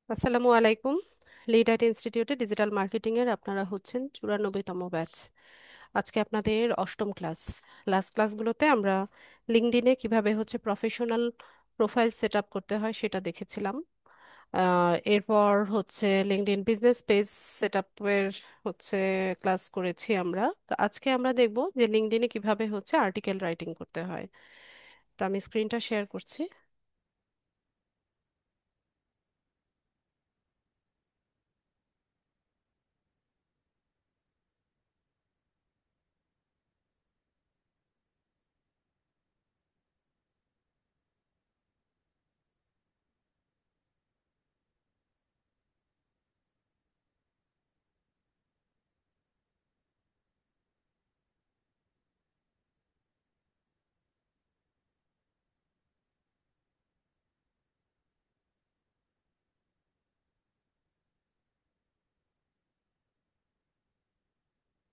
আসসালামু আলাইকুম। Lead IT ইনস্টিটিউটে ডিজিটাল মার্কেটিং এর আপনারা হচ্ছেন 94তম ব্যাচ। আজকে আপনাদের অষ্টম ক্লাস। লাস্ট ক্লাসগুলোতে আমরা লিঙ্কডইনে কিভাবে প্রফেশনাল প্রোফাইল সেট আপ করতে হয় সেটা দেখেছিলাম। এরপর লিঙ্কডইন বিজনেস পেজ সেট আপের হচ্ছে ক্লাস করেছি আমরা। তো আজকে আমরা দেখব যে লিঙ্কডইনে কিভাবে আর্টিকেল রাইটিং করতে হয়। তো আমি স্ক্রিনটা শেয়ার করছি।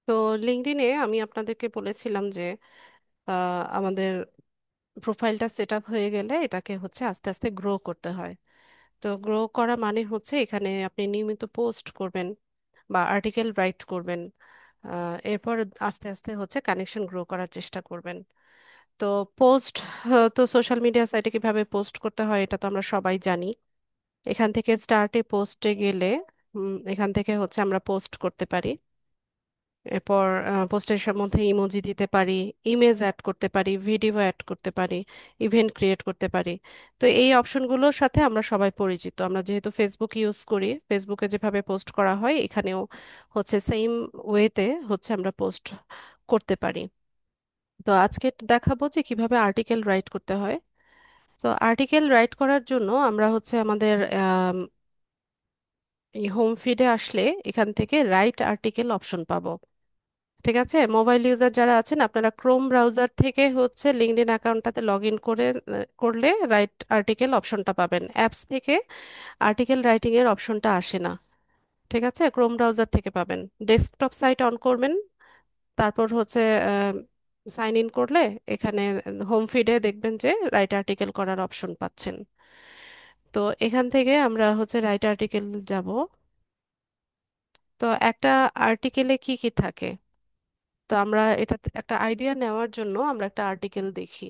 তো লিঙ্কডইনে আমি আপনাদেরকে বলেছিলাম যে আমাদের প্রোফাইলটা সেট আপ হয়ে গেলে এটাকে আস্তে আস্তে গ্রো করতে হয়। তো গ্রো করা মানে এখানে আপনি নিয়মিত পোস্ট করবেন বা আর্টিকেল রাইট করবেন। এরপর আস্তে আস্তে কানেকশন গ্রো করার চেষ্টা করবেন। তো পোস্ট, তো সোশ্যাল মিডিয়া সাইটে কিভাবে পোস্ট করতে হয় এটা তো আমরা সবাই জানি। এখান থেকে স্টার্টে পোস্টে গেলে এখান থেকে আমরা পোস্ট করতে পারি। এরপর পোস্টের মধ্যে ইমোজি দিতে পারি, ইমেজ অ্যাড করতে পারি, ভিডিও অ্যাড করতে পারি, ইভেন্ট ক্রিয়েট করতে পারি। তো এই অপশনগুলোর সাথে আমরা সবাই পরিচিত। আমরা যেহেতু ফেসবুক ইউজ করি, ফেসবুকে যেভাবে পোস্ট করা হয় এখানেও সেম ওয়েতে আমরা পোস্ট করতে পারি। তো আজকে দেখাবো যে কিভাবে আর্টিকেল রাইট করতে হয়। তো আর্টিকেল রাইট করার জন্য আমরা আমাদের হোম ফিডে আসলে এখান থেকে রাইট আর্টিকেল অপশন পাবো। ঠিক আছে, মোবাইল ইউজার যারা আছেন আপনারা ক্রোম ব্রাউজার থেকে লিঙ্কডইন অ্যাকাউন্টটাতে লগ ইন করলে রাইট আর্টিকেল অপশনটা পাবেন। অ্যাপস থেকে আর্টিকেল রাইটিং এর অপশনটা আসে না। ঠিক আছে, ক্রোম ব্রাউজার থেকে পাবেন। ডেস্কটপ সাইট অন করবেন, তারপর সাইন ইন করলে এখানে হোম ফিডে দেখবেন যে রাইট আর্টিকেল করার অপশন পাচ্ছেন। তো এখান থেকে আমরা রাইট আর্টিকেল যাব। তো একটা আর্টিকেলে কি কি থাকে, তো আমরা এটা একটা আইডিয়া নেওয়ার জন্য আমরা একটা আর্টিকেল দেখি।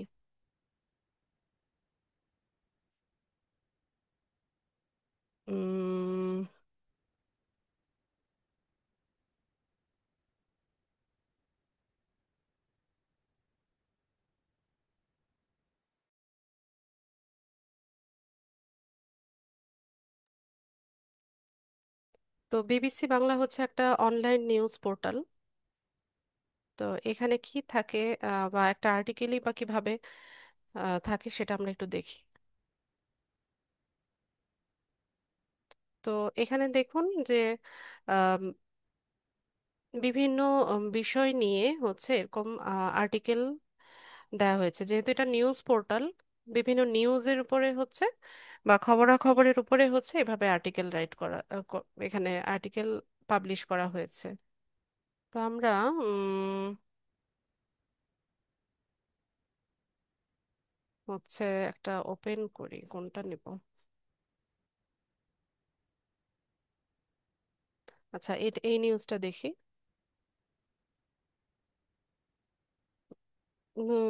উম, তো বিবিসি বাংলা একটা অনলাইন নিউজ পোর্টাল। তো এখানে কি থাকে, বা একটা আর্টিকেলই বা কিভাবে থাকে সেটা আমরা একটু দেখি। তো এখানে দেখুন যে আম, বিভিন্ন বিষয় নিয়ে এরকম আর্টিকেল দেওয়া হয়েছে। যেহেতু এটা নিউজ পোর্টাল, বিভিন্ন নিউজের উপরে বা খবরাখবরের উপরে এভাবে আর্টিকেল রাইট করা, এখানে আর্টিকেল পাবলিশ করা হয়েছে। তো আমরা একটা ওপেন করি, কোনটা নিব? আচ্ছা, এই নিউজটা দেখি।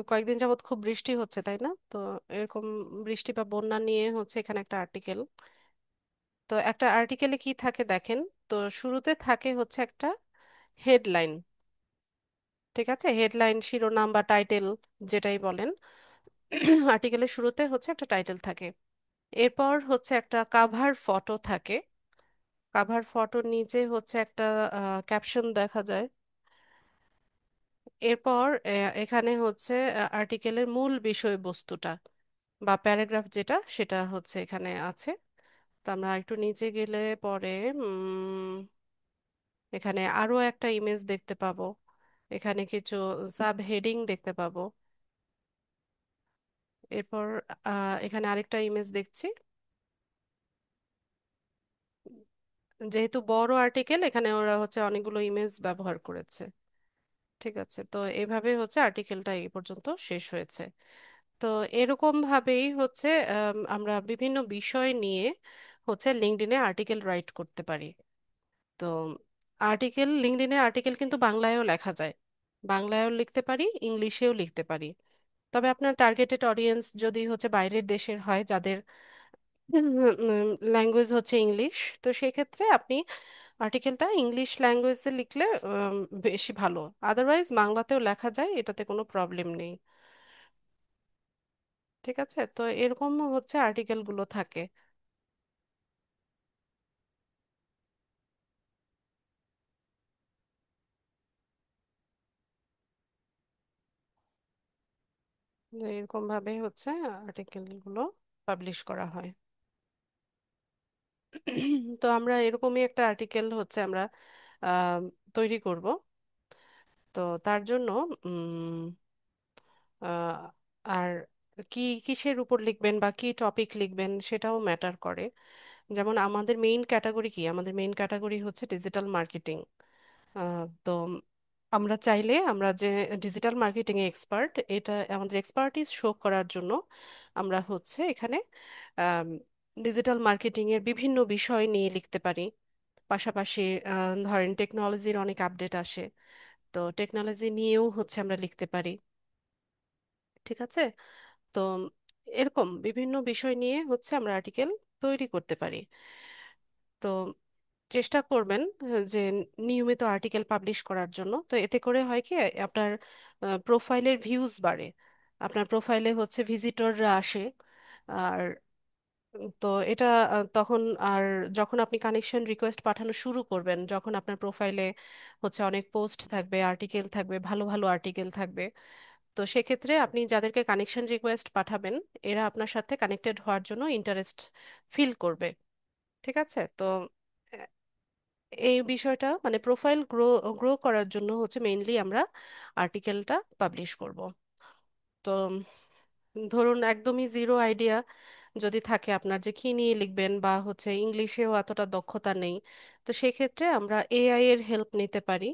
কয়েকদিন যাবত খুব বৃষ্টি হচ্ছে, তাই না? তো এরকম বৃষ্টি বা বন্যা নিয়ে এখানে একটা আর্টিকেল। তো একটা আর্টিকেলে কি থাকে দেখেন। তো শুরুতে থাকে একটা হেডলাইন। ঠিক আছে, হেডলাইন, শিরোনাম বা টাইটেল যেটাই বলেন। আর্টিকেলের শুরুতে একটা টাইটেল থাকে। এরপর একটা কাভার ফটো থাকে। কাভার ফটোর নিচে একটা ক্যাপশন দেখা যায়। এরপর এখানে আর্টিকেলের মূল বিষয়বস্তুটা বা প্যারাগ্রাফ যেটা সেটা এখানে আছে। তো আমরা একটু নিচে গেলে পরে এখানে আরো একটা ইমেজ দেখতে পাবো। এখানে কিছু সাব হেডিং দেখতে পাবো। এরপর এখানে আরেকটা ইমেজ দেখছি। যেহেতু বড় আর্টিকেল, এখানে ওরা অনেকগুলো ইমেজ ব্যবহার করেছে। ঠিক আছে, তো এভাবে আর্টিকেলটা এই পর্যন্ত শেষ হয়েছে। তো এরকম ভাবেই আমরা বিভিন্ন বিষয় নিয়ে হচ্ছে লিঙ্কডইনে আর্টিকেল রাইট করতে পারি। তো লিঙ্কডইনে আর্টিকেল কিন্তু বাংলায়ও লেখা যায়, বাংলায়ও লিখতে পারি, ইংলিশেও লিখতে পারি। তবে আপনার টার্গেটেড অডিয়েন্স যদি হচ্ছে বাইরের দেশের হয়, যাদের ল্যাঙ্গুয়েজ হচ্ছে ইংলিশ, তো সেক্ষেত্রে আপনি আর্টিকেলটা ইংলিশ ল্যাঙ্গুয়েজে লিখলে বেশি ভালো। আদারওয়াইজ বাংলাতেও লেখা যায়, এটাতে কোনো প্রবলেম নেই। ঠিক আছে, তো এরকম হচ্ছে আর্টিকেলগুলো থাকে। এরকম ভাবে হচ্ছে আর্টিকেলগুলো পাবলিশ করা হয়। তো আমরা এরকমই একটা আর্টিকেল হচ্ছে আমরা আহ, তৈরি করব। তো তার জন্য উম, আহ, আর কিসের উপর লিখবেন বা কি টপিক লিখবেন সেটাও ম্যাটার করে। যেমন আমাদের মেইন ক্যাটাগরি কি, আমাদের মেইন ক্যাটাগরি হচ্ছে ডিজিটাল মার্কেটিং। তো আমরা চাইলে আমরা যে ডিজিটাল মার্কেটিং এ এক্সপার্ট, এটা আমাদের এক্সপার্টিস শো করার জন্য আমরা হচ্ছে এখানে ডিজিটাল মার্কেটিং এর বিভিন্ন বিষয় নিয়ে লিখতে পারি। পাশাপাশি ধরেন টেকনোলজির অনেক আপডেট আসে, তো টেকনোলজি নিয়েও হচ্ছে আমরা লিখতে পারি। ঠিক আছে, তো এরকম বিভিন্ন বিষয় নিয়ে হচ্ছে আমরা আর্টিকেল তৈরি করতে পারি। তো চেষ্টা করবেন যে নিয়মিত আর্টিকেল পাবলিশ করার জন্য। তো এতে করে হয় কি, আপনার প্রোফাইলের ভিউজ বাড়ে, আপনার প্রোফাইলে হচ্ছে ভিজিটররা আসে। আর তো এটা তখন আর যখন আপনি কানেকশন রিকোয়েস্ট পাঠানো শুরু করবেন, যখন আপনার প্রোফাইলে হচ্ছে অনেক পোস্ট থাকবে, আর্টিকেল থাকবে, ভালো ভালো আর্টিকেল থাকবে, তো সেক্ষেত্রে আপনি যাদেরকে কানেকশন রিকোয়েস্ট পাঠাবেন, এরা আপনার সাথে কানেক্টেড হওয়ার জন্য ইন্টারেস্ট ফিল করবে। ঠিক আছে, তো আহ, এই বিষয়টা মানে প্রোফাইল গ্রো গ্রো করার জন্য হচ্ছে মেইনলি আমরা আর্টিকেলটা পাবলিশ করব। তো ধরুন একদমই জিরো আইডিয়া যদি থাকে আপনার যে কি নিয়ে লিখবেন, বা হচ্ছে ইংলিশেও এতটা দক্ষতা নেই, তো সেক্ষেত্রে আমরা এআই এর হেল্প নিতে পারি,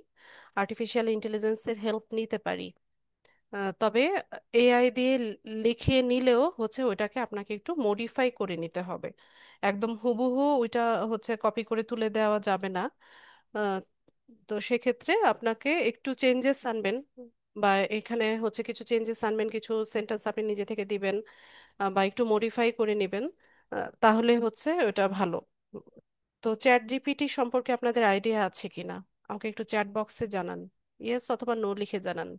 আর্টিফিশিয়াল ইন্টেলিজেন্সের হেল্প নিতে পারি। তবে এআই দিয়ে লিখিয়ে নিলেও হচ্ছে ওইটাকে আপনাকে একটু মডিফাই করে নিতে হবে, একদম হুবহু ওইটা হচ্ছে কপি করে তুলে দেওয়া যাবে না। আহ, তো সেক্ষেত্রে আপনাকে একটু চেঞ্জেস আনবেন, বা এখানে হচ্ছে কিছু চেঞ্জেস আনবেন, কিছু সেন্টেন্স আপনি নিজে থেকে দিবেন, বা একটু মডিফাই করে নেবেন। তাহলে হচ্ছে ওটা ভালো। তো চ্যাট জিপিটি সম্পর্কে আপনাদের আইডিয়া আছে কিনা আমাকে একটু চ্যাট বক্সে জানান, ইয়েস অথবা নো লিখে জানান।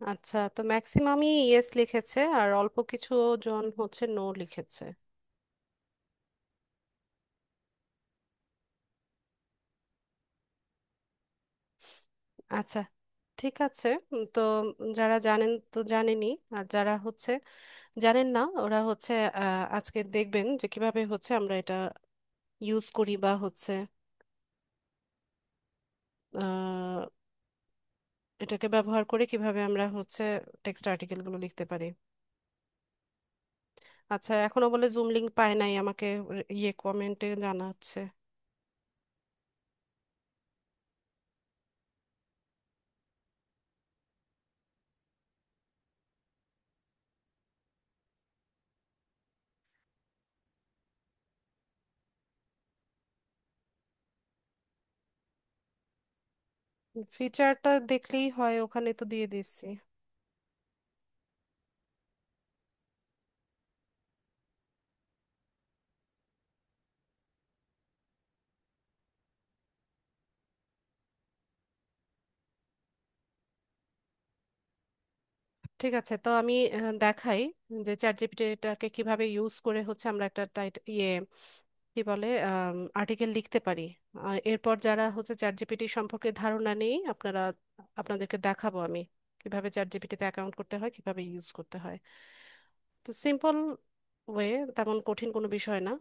আচ্ছা, তো ম্যাক্সিমামই ইয়েস লিখেছে আর অল্প কিছু জন হচ্ছে নো লিখেছে। আচ্ছা, ঠিক আছে। তো যারা জানেন তো জানেনই, আর যারা হচ্ছে জানেন না ওরা হচ্ছে আজকে দেখবেন যে কিভাবে হচ্ছে আমরা এটা ইউজ করি, বা হচ্ছে আহ, এটাকে ব্যবহার করে কিভাবে আমরা হচ্ছে টেক্সট আর্টিকেলগুলো লিখতে পারি। আচ্ছা, এখনো বলে জুম লিংক পায় নাই, আমাকে ইয়ে কমেন্টে জানাচ্ছে। ফিচারটা দেখলেই হয়, ওখানে তো দিয়ে দিচ্ছি। ঠিক আছে, তো আমি দেখাই যে চ্যাট জিপিটিটাকে কিভাবে ইউজ করে হচ্ছে আমরা একটা কি বলে আর্টিকেল লিখতে পারি। এরপর যারা হচ্ছে চ্যাট জিপিটি সম্পর্কে ধারণা নেই, আপনাদেরকে দেখাবো আমি কিভাবে চ্যাট জিপিটিতে অ্যাকাউন্ট করতে হয়, কিভাবে ইউজ করতে হয়। তো সিম্পল ওয়ে, তেমন কঠিন কোনো বিষয় না।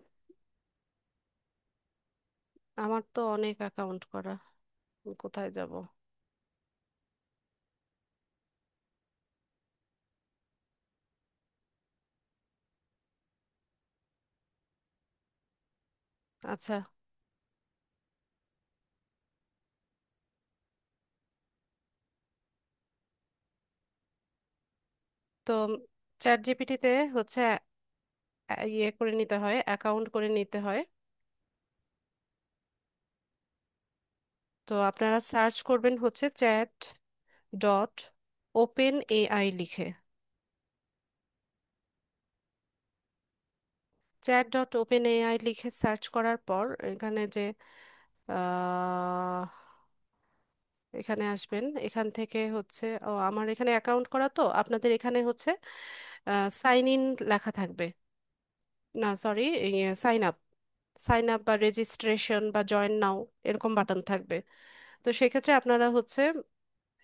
আমার তো অনেক অ্যাকাউন্ট করা, আমি কোথায় যাব? আচ্ছা, তো চ্যাট জিপিটিতে হচ্ছে ইয়ে করে নিতে হয়, অ্যাকাউন্ট করে নিতে হয়। তো আপনারা সার্চ করবেন হচ্ছে চ্যাট ডট ওপেন এআই লিখে। চ্যাট ডট ওপেন এআই লিখে সার্চ করার পর এখানে যে আহ, এখানে আসবেন, এখান থেকে হচ্ছে আমার এখানে অ্যাকাউন্ট করা, তো আপনাদের এখানে হচ্ছে সাইন ইন লেখা থাকবে। না sorry, sign up, sign up বা রেজিস্ট্রেশন বা জয়েন নাও এরকম বাটন থাকবে। তো সেক্ষেত্রে আপনারা হচ্ছে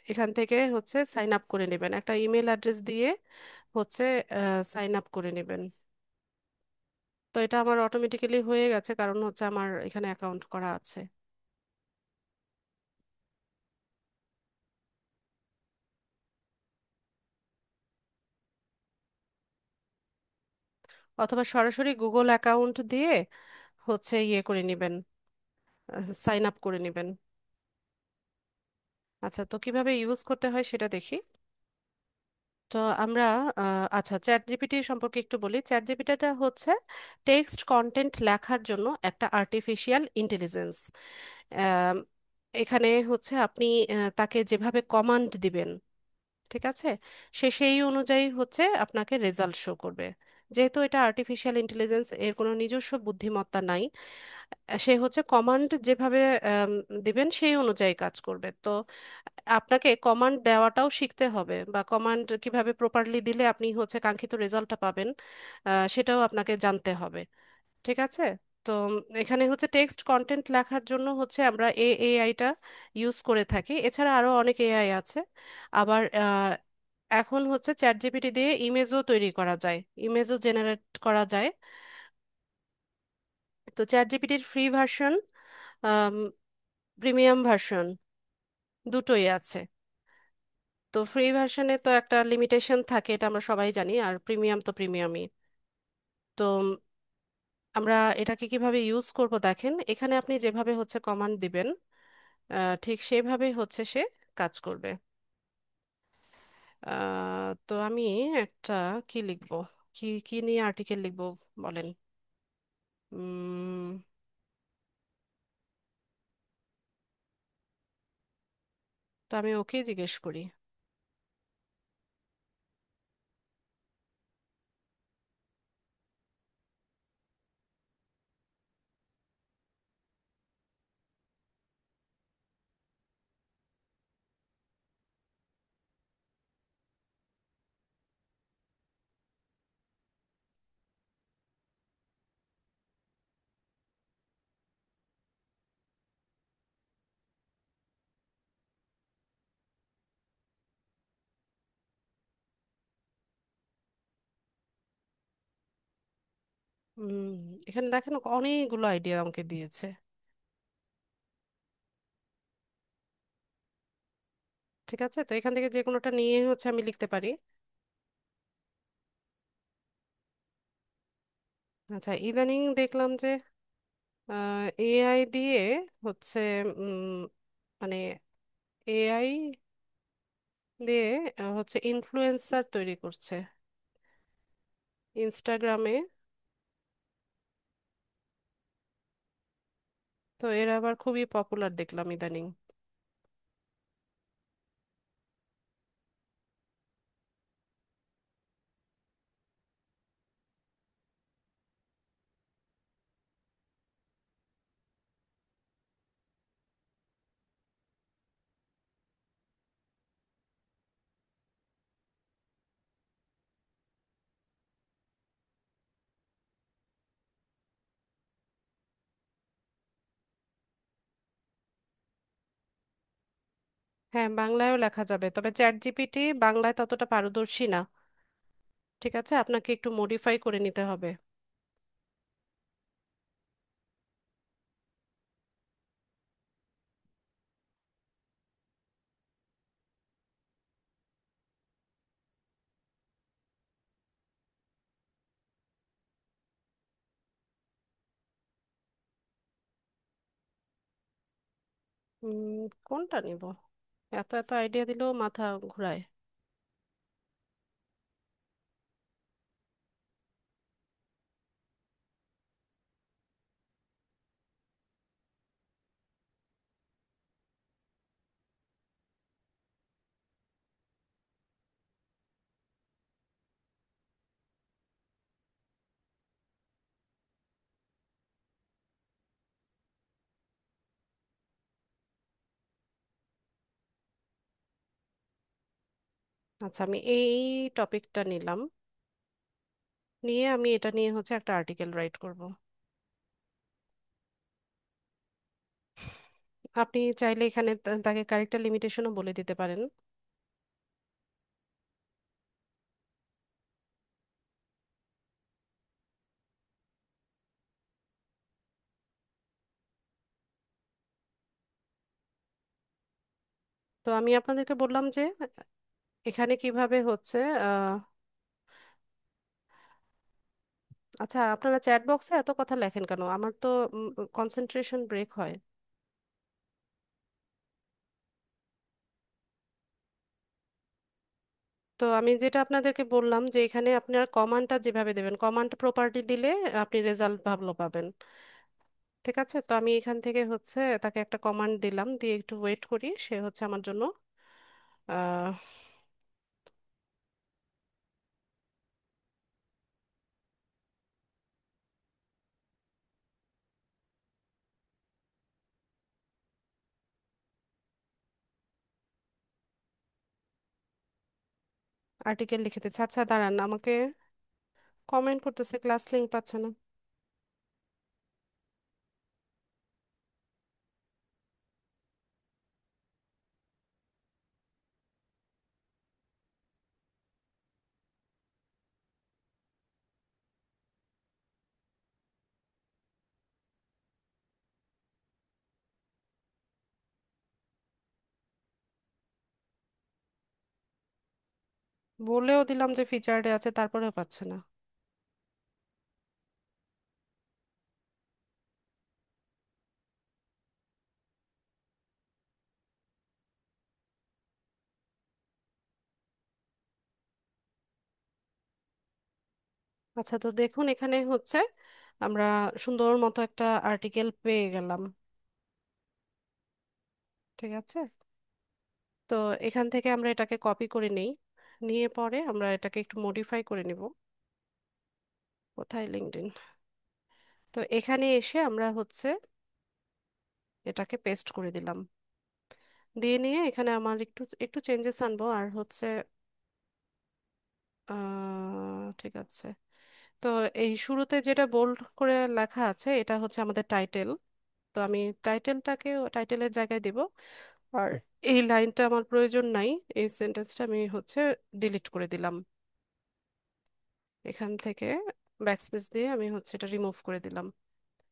এখান থেকে হচ্ছে সাইন আপ করে নেবেন, একটা ইমেল অ্যাড্রেস দিয়ে হচ্ছে সাইন আপ করে নেবেন। তো এটা আমার অটোমেটিক্যালি হয়ে গেছে, কারণ হচ্ছে আমার এখানে অ্যাকাউন্ট করা আছে। অথবা সরাসরি গুগল অ্যাকাউন্ট দিয়ে হচ্ছে ইয়ে করে নেবেন, সাইন আপ করে নেবেন। আচ্ছা, তো কিভাবে ইউজ করতে হয় সেটা দেখি। তো আমরা আচ্ছা, চ্যাট জিপিটি সম্পর্কে একটু বলি। চ্যাট জিপিটিটা হচ্ছে টেক্সট কন্টেন্ট লেখার জন্য একটা আর্টিফিশিয়াল ইন্টেলিজেন্স। এখানে হচ্ছে আপনি তাকে যেভাবে কমান্ড দিবেন, ঠিক আছে, সে সেই অনুযায়ী হচ্ছে আপনাকে রেজাল্ট শো করবে। যেহেতু এটা আর্টিফিশিয়াল ইন্টেলিজেন্স, এর কোনো নিজস্ব বুদ্ধিমত্তা নাই, সে হচ্ছে কমান্ড যেভাবে দিবেন সেই অনুযায়ী কাজ করবে। তো আপনাকে কমান্ড দেওয়াটাও শিখতে হবে, বা কমান্ড কিভাবে প্রপারলি দিলে আপনি হচ্ছে কাঙ্ক্ষিত রেজাল্টটা পাবেন, সেটাও আপনাকে জানতে হবে। ঠিক আছে। তো এখানে হচ্ছে টেক্সট কন্টেন্ট লেখার জন্য হচ্ছে আমরা এআইটা ইউজ করে থাকি, এছাড়া আরো অনেক এআই আছে। আবার এখন হচ্ছে চ্যাট জিপিটি দিয়ে ইমেজও তৈরি করা যায়, ইমেজও জেনারেট করা যায়। তো চ্যাট জিপিটির ফ্রি ভার্সন, প্রিমিয়াম ভার্সন দুটোই আছে। তো ফ্রি ভার্সনে তো একটা লিমিটেশন থাকে, এটা আমরা সবাই জানি, আর প্রিমিয়াম তো প্রিমিয়ামই। তো আমরা এটাকে কিভাবে ইউজ করব দেখেন, এখানে আপনি যেভাবে হচ্ছে কমান্ড দিবেন ঠিক সেভাবেই হচ্ছে সে কাজ করবে। তো আমি একটা কি লিখবো, কি কি নিয়ে আর্টিকেল লিখবো বলেন? উম, তো আমি ওকে জিজ্ঞেস করি। উম, এখানে দেখেন অনেকগুলো আইডিয়া আমাকে দিয়েছে। ঠিক আছে, তো এখান থেকে যে কোনোটা নিয়ে হচ্ছে আমি লিখতে পারি। আচ্ছা, ইদানিং দেখলাম যে এআই দিয়ে হচ্ছে উম, মানে এআই দিয়ে হচ্ছে ইনফ্লুয়েন্সার তৈরি করছে ইনস্টাগ্রামে। তো এরা আবার খুবই পপুলার দেখলাম ইদানিং। হ্যাঁ, বাংলায়ও লেখা যাবে, তবে চ্যাট জিপিটি বাংলায় ততটা পারদর্শী না। ঠিক আছে, আপনাকে একটু মডিফাই করে নিতে হবে। কোনটা নিব? এত এত আইডিয়া দিলেও মাথা ঘুরায়। আচ্ছা, আমি এই টপিকটা নিলাম, নিয়ে আমি এটা নিয়ে হচ্ছে একটা আর্টিকেল রাইট করব। আপনি চাইলে এখানে তাকে ক্যারেক্টার লিমিটেশনও বলে দিতে পারেন। তো আমি আপনাদেরকে বললাম যে এখানে কিভাবে হচ্ছে আহ, আচ্ছা, আপনারা চ্যাট বক্সে এত কথা লেখেন কেন? আমার তো কনসেন্ট্রেশন ব্রেক হয়। তো আমি যেটা আপনাদেরকে বললাম যে এখানে আপনারা কমান্ডটা যেভাবে দেবেন, কমান্ড প্রপার্টি দিলে আপনি রেজাল্ট ভালো পাবেন। ঠিক আছে, তো আমি এখান থেকে হচ্ছে তাকে একটা কমান্ড দিলাম, দিয়ে একটু ওয়েট করি, সে হচ্ছে আমার জন্য আর্টিকেল লিখে দিচ্ছে। আচ্ছা দাঁড়ান, আমাকে কমেন্ট করতেছে, ক্লাস লিঙ্ক পাচ্ছে না। বলেও দিলাম যে ফিচার্ডে আছে, তারপরেও পাচ্ছে না। আচ্ছা, তো দেখুন এখানে হচ্ছে আমরা সুন্দর মতো একটা আর্টিকেল পেয়ে গেলাম। ঠিক আছে, তো এখান থেকে আমরা এটাকে কপি করে নেই, নিয়ে পরে আমরা এটাকে একটু মডিফাই করে নিব। কোথায় লিঙ্কডইন? তো এখানে এসে আমরা হচ্ছে এটাকে পেস্ট করে দিলাম, দিয়ে নিয়ে এখানে আমার একটু একটু চেঞ্জেস আনবো, আর হচ্ছে ঠিক আছে। তো এই শুরুতে যেটা বোল্ড করে লেখা আছে এটা হচ্ছে আমাদের টাইটেল। তো আমি টাইটেলের জায়গায় দিব। আর এই লাইনটা আমার প্রয়োজন নাই, এই সেন্টেন্সটা আমি হচ্ছে ডিলিট করে দিলাম। এখান থেকে ব্যাকস্পেস দিয়ে আমি হচ্ছে এটা রিমুভ করে দিলাম।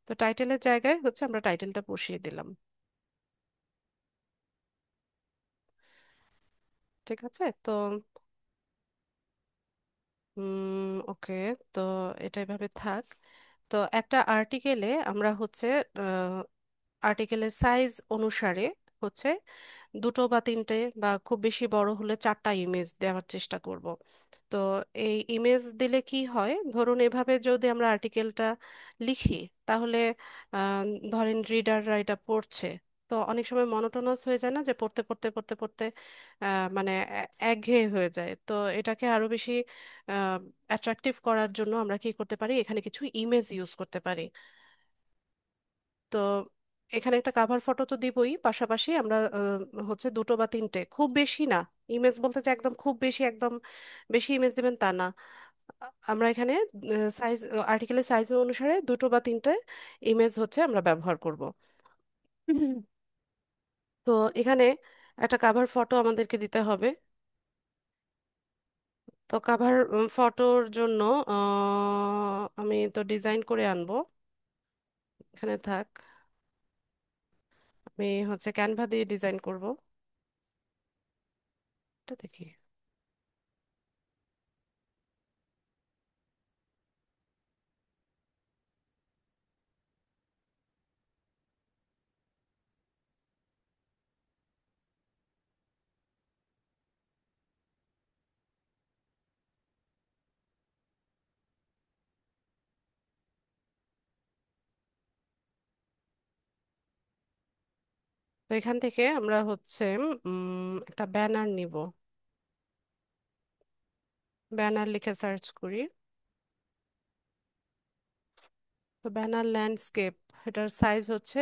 তো টাইটেলের জায়গায় হচ্ছে আমরা টাইটেলটা বসিয়ে দিলাম। ঠিক আছে, তো ওকে, তো এটা এভাবে থাক। তো একটা আর্টিকেলে আমরা হচ্ছে আর্টিকেলের সাইজ অনুসারে হচ্ছে দুটো বা তিনটে বা খুব বেশি বড় হলে চারটা ইমেজ দেওয়ার চেষ্টা করব। তো এই ইমেজ দিলে কি হয়, ধরুন এভাবে যদি আমরা আর্টিকেলটা লিখি, তাহলে আহ, ধরেন রিডাররা এটা পড়ছে, তো অনেক সময় মনোটোনাস হয়ে যায় না, যে পড়তে পড়তে পড়তে পড়তে মানে একঘেয়ে হয়ে যায়। তো এটাকে আরো বেশি অ্যাট্রাকটিভ করার জন্য আমরা কি করতে পারি, এখানে কিছু ইমেজ ইউজ করতে পারি। তো এখানে একটা কাভার ফটো তো দিবই, পাশাপাশি আমরা হচ্ছে দুটো বা তিনটে, খুব বেশি না, ইমেজ বলতে যে একদম খুব বেশি, একদম বেশি ইমেজ দিবেন তা না। আমরা এখানে সাইজ, আর্টিকেলের সাইজ অনুসারে দুটো বা তিনটে ইমেজ হচ্ছে আমরা ব্যবহার করব। হুম। তো এখানে একটা কাভার ফটো আমাদেরকে দিতে হবে। তো কাভার ফটোর জন্য আমি তো ডিজাইন করে আনবো। এখানে থাক, আমি হচ্ছে ক্যানভা দিয়ে ডিজাইন করব। এটা দেখি। তো এখান থেকে আমরা হচ্ছে একটা ব্যানার নিব। ব্যানার লিখে সার্চ করি। তো ব্যানার ল্যান্ডস্কেপ, এটার সাইজ হচ্ছে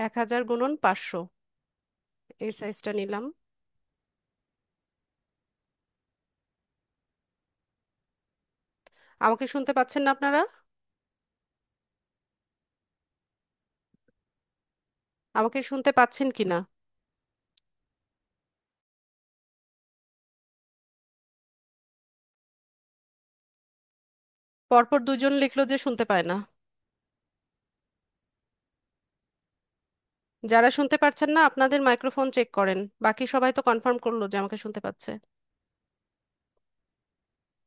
1000 × 500। এই সাইজটা নিলাম। আমাকে শুনতে পাচ্ছেন না আপনারা? আমাকে শুনতে পাচ্ছেন কি না? পরপর দুজন লিখলো যে শুনতে পায় না। যারা শুনতে পারছেন না আপনাদের মাইক্রোফোন চেক করেন, বাকি সবাই তো কনফার্ম করলো যে আমাকে শুনতে পাচ্ছে।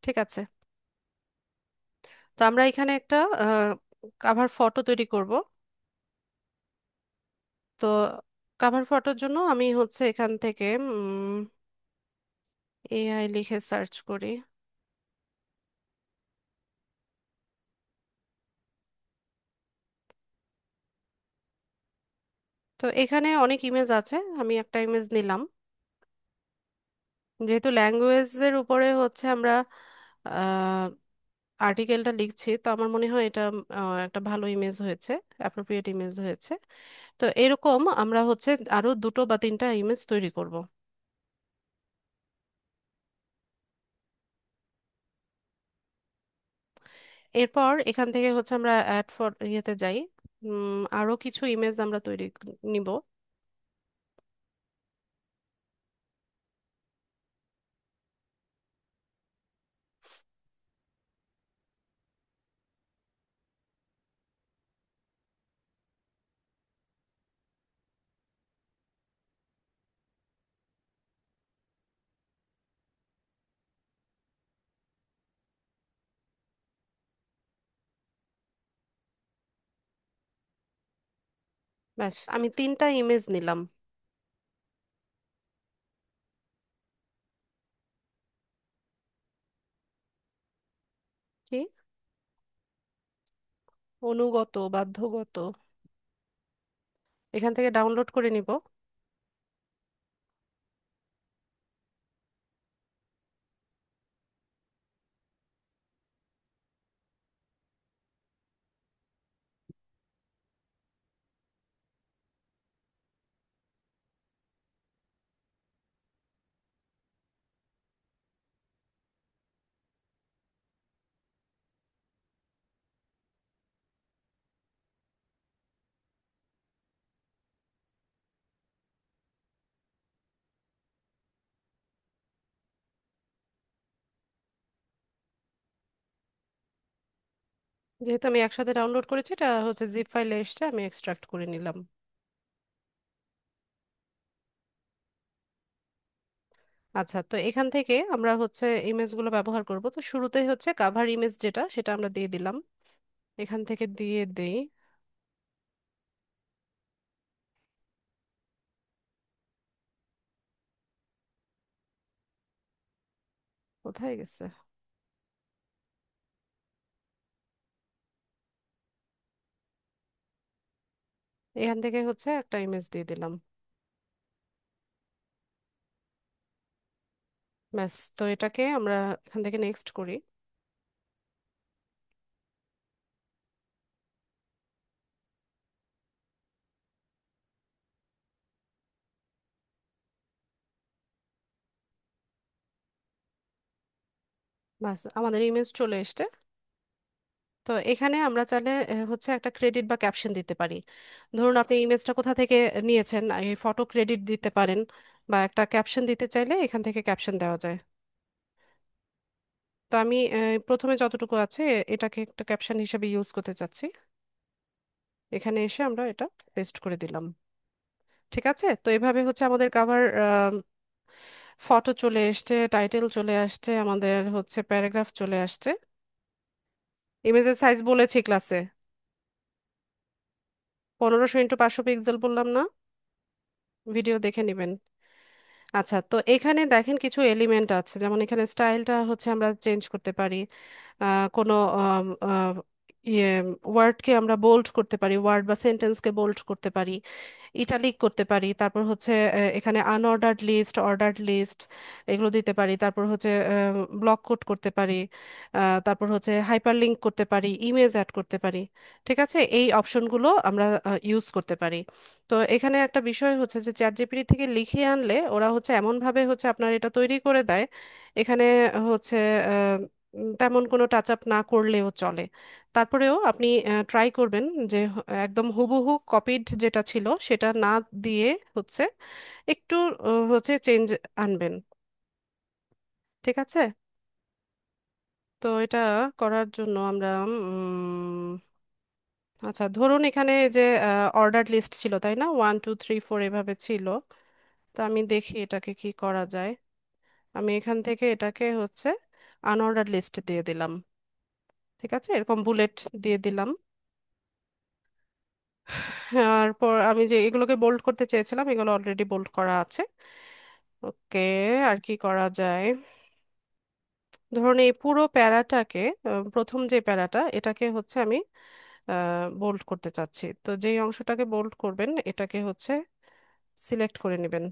ঠিক আছে। তো আমরা এখানে একটা কাভার ফটো তৈরি করব। তো কাভার ফটোর জন্য আমি হচ্ছে এখান থেকে এআই লিখে সার্চ করি। তো এখানে অনেক ইমেজ আছে, আমি একটা ইমেজ নিলাম। যেহেতু ল্যাঙ্গুয়েজের উপরে হচ্ছে আমরা আর্টিকেলটা লিখছি, তো আমার মনে হয় এটা একটা ভালো ইমেজ হয়েছে, অ্যাপ্রোপ্রিয়েট ইমেজ হয়েছে। তো এরকম আমরা হচ্ছে আরো 2 বা 3টা ইমেজ তৈরি করব। এরপর এখান থেকে হচ্ছে আমরা অ্যাড ফর ইয়েতে যাই। আরো কিছু ইমেজ আমরা তৈরি নিব। ব্যাস, আমি 3টা ইমেজ নিলাম। কি? অনুগত, বাধ্যগত? এখান থেকে ডাউনলোড করে নিব। যেহেতু আমি একসাথে ডাউনলোড করেছি, এটা হচ্ছে জিপ ফাইলে এসছে, আমি এক্সট্রাক্ট করে নিলাম। আচ্ছা, তো এখান থেকে আমরা হচ্ছে ইমেজগুলো ব্যবহার করব। তো শুরুতেই হচ্ছে কাভার ইমেজ যেটা, সেটা আমরা দিয়ে দিলাম। এখান থেকে দিয়ে দেই। কোথায় গেছে? এখান থেকে হচ্ছে একটা ইমেজ দিয়ে দিলাম। ব্যাস, তো এটাকে আমরা এখান থেকে নেক্সট করি। ব্যাস, আমাদের ইমেজ চলে এসছে। তো এখানে আমরা চাইলে হচ্ছে একটা ক্রেডিট বা ক্যাপশন দিতে পারি। ধরুন আপনি ইমেজটা কোথা থেকে নিয়েছেন, এই ফটো ক্রেডিট দিতে পারেন। বা একটা ক্যাপশন দিতে চাইলে এখান থেকে ক্যাপশন দেওয়া যায়। তো আমি প্রথমে যতটুকু আছে এটাকে একটা ক্যাপশন হিসেবে ইউজ করতে চাচ্ছি। এখানে এসে আমরা এটা পেস্ট করে দিলাম। ঠিক আছে, তো এভাবে হচ্ছে আমাদের কাভার ফটো চলে এসছে, টাইটেল চলে আসছে, আমাদের হচ্ছে প্যারাগ্রাফ চলে আসছে। ইমেজের সাইজ বলেছি ক্লাসে, 1500 × 500 পিক্সেল বললাম না? ভিডিও দেখে নেবেন। আচ্ছা, তো এখানে দেখেন কিছু এলিমেন্ট আছে, যেমন এখানে স্টাইলটা হচ্ছে আমরা চেঞ্জ করতে পারি। কোনো আম, আহ, ইয়ে ওয়ার্ডকে আমরা বোল্ড করতে পারি, ওয়ার্ড বা সেন্টেন্সকে বোল্ড করতে পারি, ইটালিক করতে পারি। তারপর হচ্ছে এখানে আনঅর্ডার্ড লিস্ট, অর্ডার্ড লিস্ট এগুলো দিতে পারি। তারপর হচ্ছে ব্লক কোড করতে পারি। তারপর হচ্ছে হাইপারলিংক করতে পারি, ইমেজ অ্যাড করতে পারি। ঠিক আছে, এই অপশনগুলো আমরা ইউজ করতে পারি। তো এখানে একটা বিষয় হচ্ছে যে চ্যাট জিপিটি থেকে লিখে আনলে ওরা হচ্ছে এমনভাবে হচ্ছে আপনার এটা তৈরি করে দেয়, এখানে হচ্ছে আহ, তেমন কোনো টাচ আপ না করলেও চলে। তারপরেও আপনি ট্রাই করবেন যে একদম হুবহু কপিড যেটা ছিল সেটা না দিয়ে হচ্ছে একটু হচ্ছে চেঞ্জ আনবেন। ঠিক আছে, তো এটা করার জন্য আমরা আচ্ছা ধরুন এখানে যে অর্ডার লিস্ট ছিল তাই না, 1 2 3 4 এভাবে ছিল। তো আমি দেখি এটাকে কি করা যায়। আমি এখান থেকে এটাকে হচ্ছে আনঅর্ডার লিস্ট দিয়ে দিলাম। ঠিক আছে, এরকম বুলেট দিয়ে দিলাম। তারপর আমি যে এগুলোকে বোল্ড করতে চেয়েছিলাম এগুলো অলরেডি বোল্ড করা আছে। ওকে, আর কি করা যায়। ধরুন এই পুরো প্যারাটাকে, প্রথম যে প্যারাটা এটাকে হচ্ছে আমি বোল্ড করতে চাচ্ছি। তো যেই অংশটাকে বোল্ড করবেন এটাকে হচ্ছে সিলেক্ট করে নেবেন।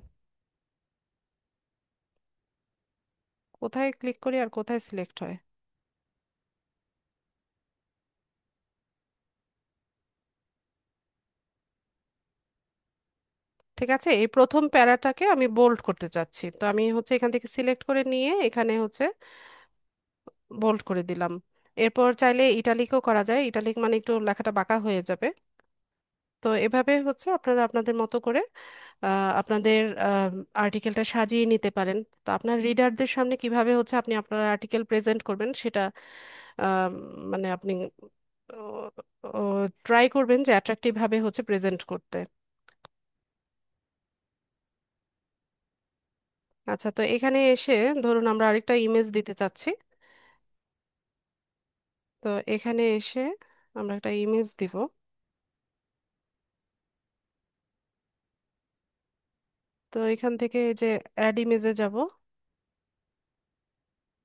কোথায় ক্লিক করি আর কোথায় সিলেক্ট হয়? ঠিক আছে, এই প্রথম প্যারাটাকে আমি বোল্ড করতে চাচ্ছি, তো আমি হচ্ছে এখান থেকে সিলেক্ট করে নিয়ে এখানে হচ্ছে বোল্ড করে দিলাম। এরপর চাইলে ইটালিকও করা যায়, ইটালিক মানে একটু লেখাটা বাঁকা হয়ে যাবে। তো এভাবে হচ্ছে আপনারা আপনাদের মতো করে আপনাদের আর্টিকেলটা সাজিয়ে নিতে পারেন। তো আপনার রিডারদের সামনে কিভাবে হচ্ছে আপনি আপনার আর্টিকেল প্রেজেন্ট করবেন সেটা আহ, মানে আপনি ট্রাই করবেন যে অ্যাট্রাকটিভ ভাবে হচ্ছে প্রেজেন্ট করতে। আচ্ছা, তো এখানে এসে ধরুন আমরা আরেকটা ইমেজ দিতে চাচ্ছি। তো এখানে এসে আমরা একটা ইমেজ দিব। তো এখান থেকে এই যে অ্যাড ইমেজে যাব,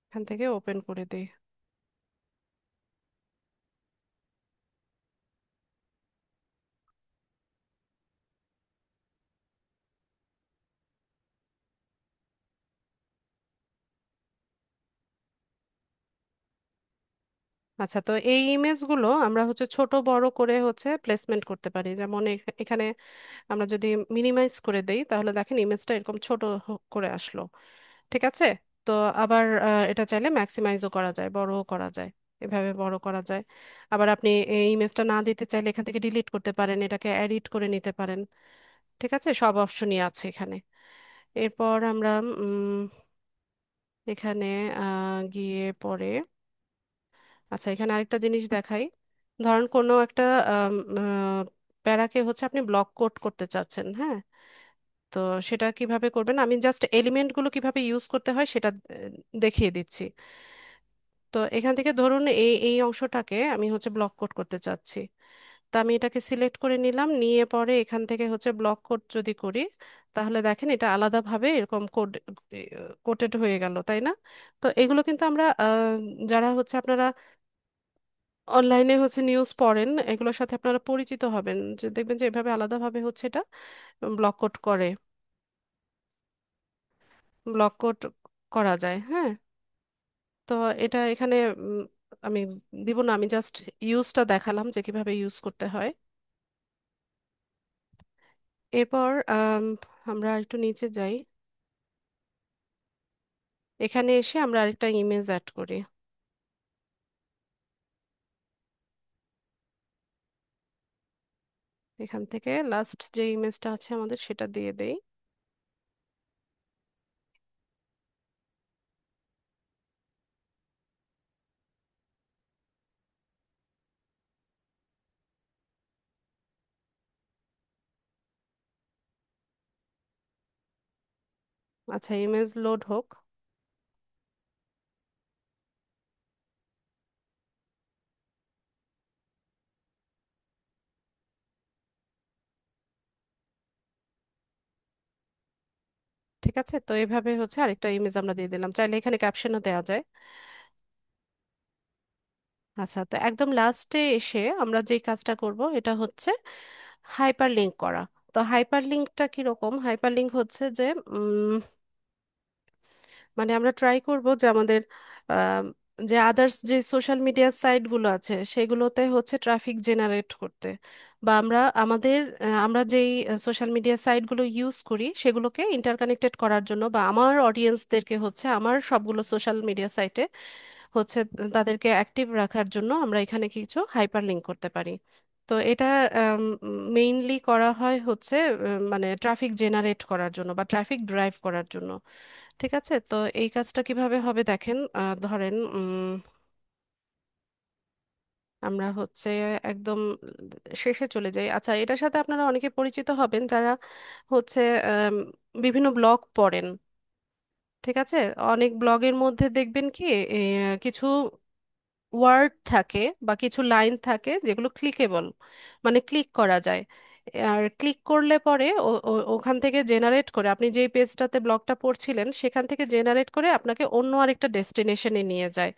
এখান থেকে ওপেন করে দিই। আচ্ছা, তো এই ইমেজগুলো আমরা হচ্ছে ছোট বড় করে হচ্ছে প্লেসমেন্ট করতে পারি। যেমন এখানে আমরা যদি মিনিমাইজ করে দেই তাহলে দেখেন ইমেজটা এরকম ছোট করে আসলো। ঠিক আছে, তো আবার এটা চাইলে ম্যাক্সিমাইজও করা যায়, বড়ও করা যায়, এভাবে বড় করা যায়। আবার আপনি এই ইমেজটা না দিতে চাইলে এখান থেকে ডিলিট করতে পারেন, এটাকে এডিট করে নিতে পারেন। ঠিক আছে, সব অপশনই আছে এখানে। এরপর আমরা উম, এখানে গিয়ে পরে আচ্ছা এখানে আরেকটা জিনিস দেখাই। ধরেন কোনো একটা প্যারাকে হচ্ছে আপনি ব্লক কোড করতে চাচ্ছেন, হ্যাঁ? তো সেটা কিভাবে করবেন, আমি জাস্ট এলিমেন্টগুলো কিভাবে ইউজ করতে হয় সেটা দেখিয়ে দিচ্ছি। তো এখান থেকে ধরুন এই এই অংশটাকে আমি হচ্ছে ব্লক কোড করতে চাচ্ছি। তো আমি এটাকে সিলেক্ট করে নিলাম, নিয়ে পরে এখান থেকে হচ্ছে ব্লক কোড যদি করি তাহলে দেখেন এটা আলাদাভাবে এরকম কোটেড হয়ে গেল, তাই না? তো এগুলো কিন্তু আমরা যারা হচ্ছে আপনারা অনলাইনে হচ্ছে নিউজ পড়েন এগুলোর সাথে আপনারা পরিচিত হবেন, যে দেখবেন যে এভাবে আলাদাভাবে হচ্ছে এটা ব্লক কোড করে, ব্লক কোড করা যায়। হ্যাঁ, তো এটা এখানে আমি দিব না, আমি জাস্ট ইউজটা দেখালাম যে কিভাবে ইউজ করতে হয়। এরপর আমরা একটু নিচে যাই। এখানে এসে আমরা আরেকটা ইমেজ অ্যাড করি। এখান থেকে লাস্ট যে ইমেজটা আছে আমাদের সেটা দিয়ে দেই। আচ্ছা, ইমেজ লোড হোক। ঠিক আছে, তো এইভাবে হচ্ছে আরেকটা ইমেজ আমরা দিয়ে দিলাম, চাইলে এখানে ক্যাপশনও দেওয়া যায়। আচ্ছা, তো একদম লাস্টে এসে আমরা যেই কাজটা করব এটা হচ্ছে হাইপার লিঙ্ক করা। তো হাইপার লিঙ্কটা কিরকম? হাইপার লিঙ্ক হচ্ছে যে মানে আমরা ট্রাই করব যে আমাদের আম, যে আদার্স যে সোশ্যাল মিডিয়া সাইটগুলো আছে সেগুলোতে হচ্ছে ট্রাফিক জেনারেট করতে, বা আমরা যেই সোশ্যাল মিডিয়া সাইটগুলো ইউজ করি সেগুলোকে ইন্টারকানেক্টেড করার জন্য, বা আমার অডিয়েন্সদেরকে হচ্ছে আমার সবগুলো সোশ্যাল মিডিয়া সাইটে হচ্ছে তাদেরকে অ্যাক্টিভ রাখার জন্য আমরা এখানে কিছু হাইপার লিঙ্ক করতে পারি। তো এটা মেইনলি করা হয় হচ্ছে মানে ট্রাফিক জেনারেট করার জন্য বা ট্রাফিক ড্রাইভ করার জন্য। ঠিক আছে, তো এই কাজটা কিভাবে হবে দেখেন। ধরেন আমরা হচ্ছে একদম শেষে চলে যাই। আচ্ছা, এটার সাথে আপনারা অনেকে পরিচিত হবেন যারা হচ্ছে আম, বিভিন্ন ব্লগ পড়েন। ঠিক আছে, অনেক ব্লগের মধ্যে দেখবেন কি কিছু ওয়ার্ড থাকে বা কিছু লাইন থাকে যেগুলো ক্লিকেবল, মানে ক্লিক করা যায়। আর ক্লিক করলে পরে ওখান থেকে জেনারেট করে আপনি যেই পেজটাতে ব্লগটা পড়ছিলেন সেখান থেকে জেনারেট করে আপনাকে অন্য আরেকটা ডেস্টিনেশনে নিয়ে যায়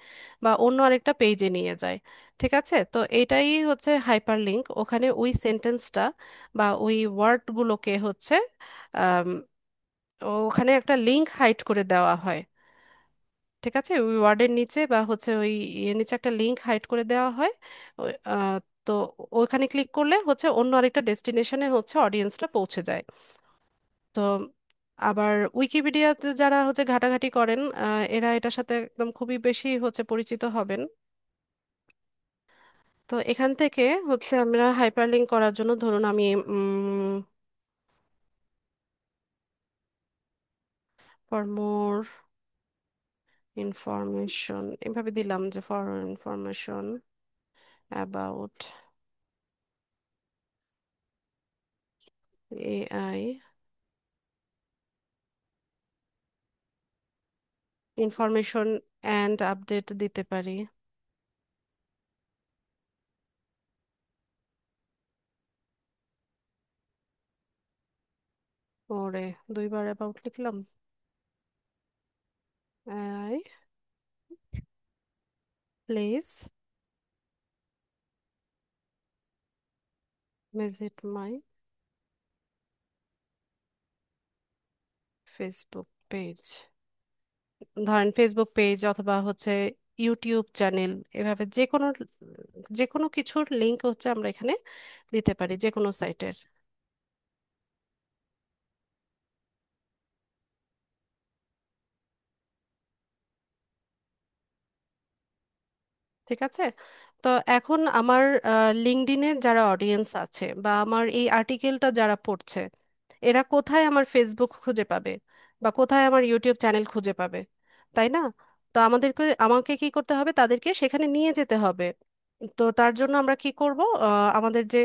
বা অন্য আরেকটা পেজে নিয়ে যায়। ঠিক আছে, তো এটাই হচ্ছে হাইপার লিঙ্ক। ওখানে ওই সেন্টেন্সটা বা ওই ওয়ার্ডগুলোকে হচ্ছে আম, ওখানে একটা লিঙ্ক হাইড করে দেওয়া হয়। ঠিক আছে, ওই ওয়ার্ডের নিচে বা হচ্ছে ওই নিচে একটা লিংক হাইড করে দেওয়া হয়। তো ওইখানে ক্লিক করলে হচ্ছে অন্য আরেকটা ডেস্টিনেশনে হচ্ছে অডিয়েন্সটা পৌঁছে যায়। তো আবার উইকিপিডিয়াতে যারা হচ্ছে ঘাটাঘাটি করেন এরা এটার সাথে একদম খুবই বেশি হচ্ছে পরিচিত হবেন। তো এখান থেকে হচ্ছে আমরা হাইপারলিংক করার জন্য ধরুন আমি ফর মোর ইনফরমেশন এভাবে দিলাম যে for information about AI information and update দিতে পারি। ওরে, দুইবার অ্যাবাউট লিখলাম। I please visit my Facebook page. ধরেন ফেসবুক পেজ অথবা হচ্ছে ইউটিউব চ্যানেল, এভাবে যে কোনো কিছুর লিংক হচ্ছে আমরা এখানে দিতে পারি যে কোনো সাইটের। ঠিক আছে, তো এখন আমার লিঙ্কডইনে যারা অডিয়েন্স আছে বা আমার এই আর্টিকেলটা যারা পড়ছে এরা কোথায় আমার ফেসবুক খুঁজে পাবে বা কোথায় আমার ইউটিউব চ্যানেল খুঁজে পাবে, তাই না? তো আমাকে কি করতে হবে, তাদেরকে সেখানে নিয়ে যেতে হবে। তো তার জন্য আমরা কি করব, আমাদের যে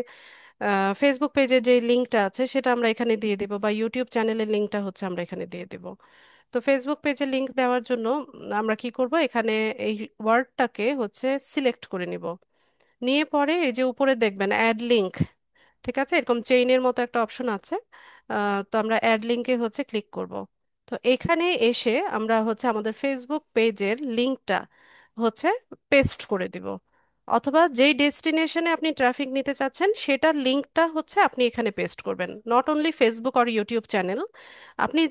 ফেসবুক পেজে যে লিঙ্কটা আছে সেটা আমরা এখানে দিয়ে দিব, বা ইউটিউব চ্যানেলের লিঙ্কটা হচ্ছে আমরা এখানে দিয়ে দিব। তো ফেসবুক পেজে লিংক দেওয়ার জন্য আমরা কি করব, এখানে এই ওয়ার্ডটাকে হচ্ছে সিলেক্ট করে নিব। নিয়ে পরে এই যে উপরে দেখবেন অ্যাড লিংক, ঠিক আছে, এরকম চেইনের মতো একটা অপশন আছে। তো আমরা অ্যাড লিংকে হচ্ছে ক্লিক করব। তো এখানে এসে আমরা হচ্ছে আমাদের ফেসবুক পেজের লিংকটা হচ্ছে পেস্ট করে দিব, অথবা যেই ডেস্টিনেশনে আপনি ট্রাফিক নিতে চাচ্ছেন সেটার লিংকটা হচ্ছে আপনি এখানে পেস্ট করবেন। নট অনলি ফেসবুক আর ইউটিউব চ্যানেল, আপনি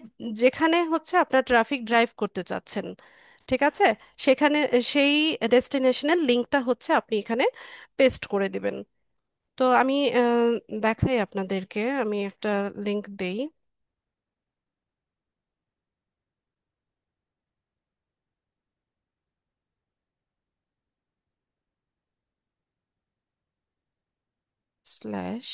যেখানে হচ্ছে আপনার ট্রাফিক ড্রাইভ করতে চাচ্ছেন, ঠিক আছে, সেখানে সেই ডেস্টিনেশনের লিংকটা হচ্ছে আপনি এখানে পেস্ট করে দিবেন। তো আমি দেখাই আপনাদেরকে, আমি একটা লিংক দেই। স্ল্যাশ,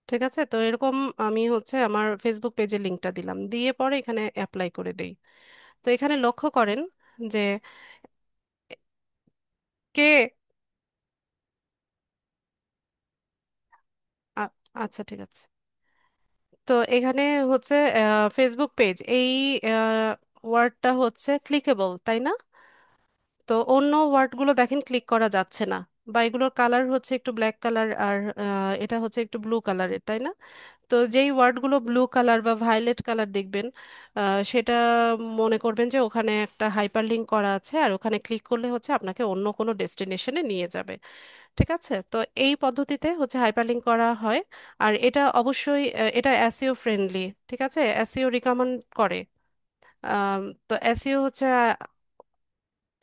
ঠিক আছে, তো এরকম আমি হচ্ছে আমার ফেসবুক পেজের লিংকটা দিলাম, দিয়ে পরে এখানে অ্যাপ্লাই করে দেই। তো এখানে লক্ষ্য করেন যে কে? আ- আচ্ছা, ঠিক আছে। তো এখানে হচ্ছে ফেসবুক পেজ, এই ওয়ার্ডটা হচ্ছে ক্লিকেবল, তাই না? তো অন্য ওয়ার্ডগুলো দেখেন ক্লিক করা যাচ্ছে না, বা এগুলোর কালার হচ্ছে একটু ব্ল্যাক কালার, আর এটা হচ্ছে একটু ব্লু কালারের, তাই না? তো যেই ওয়ার্ডগুলো ব্লু কালার বা ভায়োলেট কালার দেখবেন, সেটা মনে করবেন যে ওখানে একটা হাইপার লিঙ্ক করা আছে, আর ওখানে ক্লিক করলে হচ্ছে আপনাকে অন্য কোনো ডেস্টিনেশনে নিয়ে যাবে। ঠিক আছে, তো এই পদ্ধতিতে হচ্ছে হাইপার লিঙ্ক করা হয়। আর এটা অবশ্যই এটা এসইও ফ্রেন্ডলি, ঠিক আছে, এসইও রিকমেন্ড করে। আম, তো এসইও হচ্ছে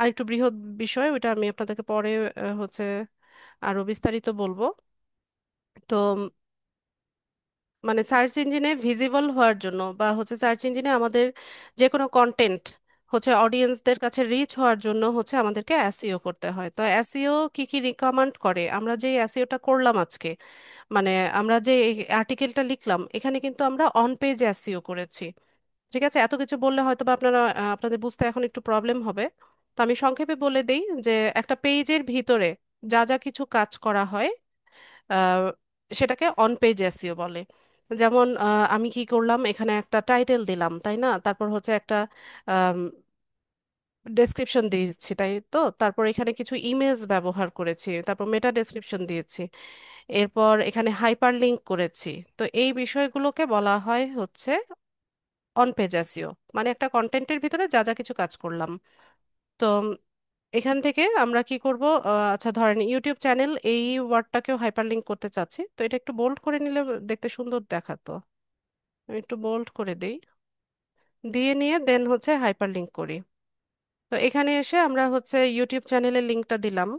আরেকটু বৃহৎ বিষয়, ওটা আমি আপনাদেরকে পরে হচ্ছে আরো বিস্তারিত বলবো। তো মানে সার্চ ইঞ্জিনে ভিজিবল হওয়ার জন্য, বা হচ্ছে সার্চ ইঞ্জিনে আমাদের যে কোনো কন্টেন্ট হচ্ছে অডিয়েন্সদের কাছে রিচ হওয়ার জন্য হচ্ছে আমাদেরকে এসইও করতে হয়। তো এসইও কি কি রিকমেন্ড করে, আমরা যে এসইওটা করলাম আজকে, মানে আমরা যে এই আর্টিকেলটা লিখলাম, এখানে কিন্তু আমরা অন পেজ এসইও করেছি। ঠিক আছে, এত কিছু বললে হয়তো বা আপনারা আপনাদের বুঝতে এখন একটু প্রবলেম হবে। তো আমি সংক্ষেপে বলে দেই যে একটা পেজের ভিতরে যা যা কিছু কাজ করা হয়, আহ, সেটাকে অন পেজ এসইও বলে। যেমন আমি কি করলাম, এখানে একটা টাইটেল দিলাম, তাই না? তারপর হচ্ছে একটা ডেসক্রিপশন দিয়েছি, তাই তো? তারপর এখানে কিছু ইমেজ ব্যবহার করেছি, তারপর মেটা ডেসক্রিপশন দিয়েছি, এরপর এখানে হাইপার লিঙ্ক করেছি। তো এই বিষয়গুলোকে বলা হয় হচ্ছে অন পেজ এসইও, মানে একটা কন্টেন্টের ভিতরে যা যা কিছু কাজ করলাম। তো এখান থেকে আমরা কি করব, আচ্ছা ধরেন ইউটিউব চ্যানেল, এই ওয়ার্ডটাকেও হাইপার লিঙ্ক করতে চাচ্ছি, তো এটা একটু বোল্ড করে নিলে দেখতে সুন্দর দেখাতো। আমি একটু বোল্ড করে দিই, দিয়ে নিয়ে দেন হচ্ছে হাইপার লিঙ্ক করি। তো এখানে এসে আমরা হচ্ছে ইউটিউব চ্যানেলের লিঙ্কটা দিলাম,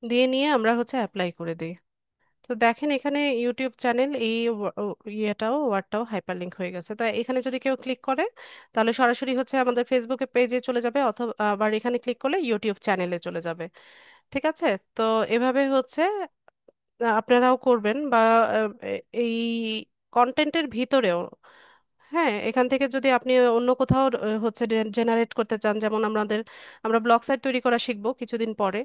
দিয়ে নিয়ে আমরা হচ্ছে অ্যাপ্লাই করে দিই। তো দেখেন এখানে ইউটিউব চ্যানেল, এই ইয়েটাও ওয়ার্ডটাও হাইপারলিংক হয়ে গেছে। তো এখানে যদি কেউ ক্লিক করে, তাহলে সরাসরি হচ্ছে আমাদের ফেসবুকে পেজে চলে যাবে, অথবা আবার এখানে ক্লিক করলে ইউটিউব চ্যানেলে চলে যাবে। ঠিক আছে, তো এভাবে হচ্ছে আপনারাও করবেন, বা এই কন্টেন্টের ভিতরেও, হ্যাঁ, এখান থেকে যদি আপনি অন্য কোথাও হচ্ছে জেনারেট করতে চান, যেমন আমরা ব্লগ সাইট তৈরি করা শিখবো কিছুদিন পরে।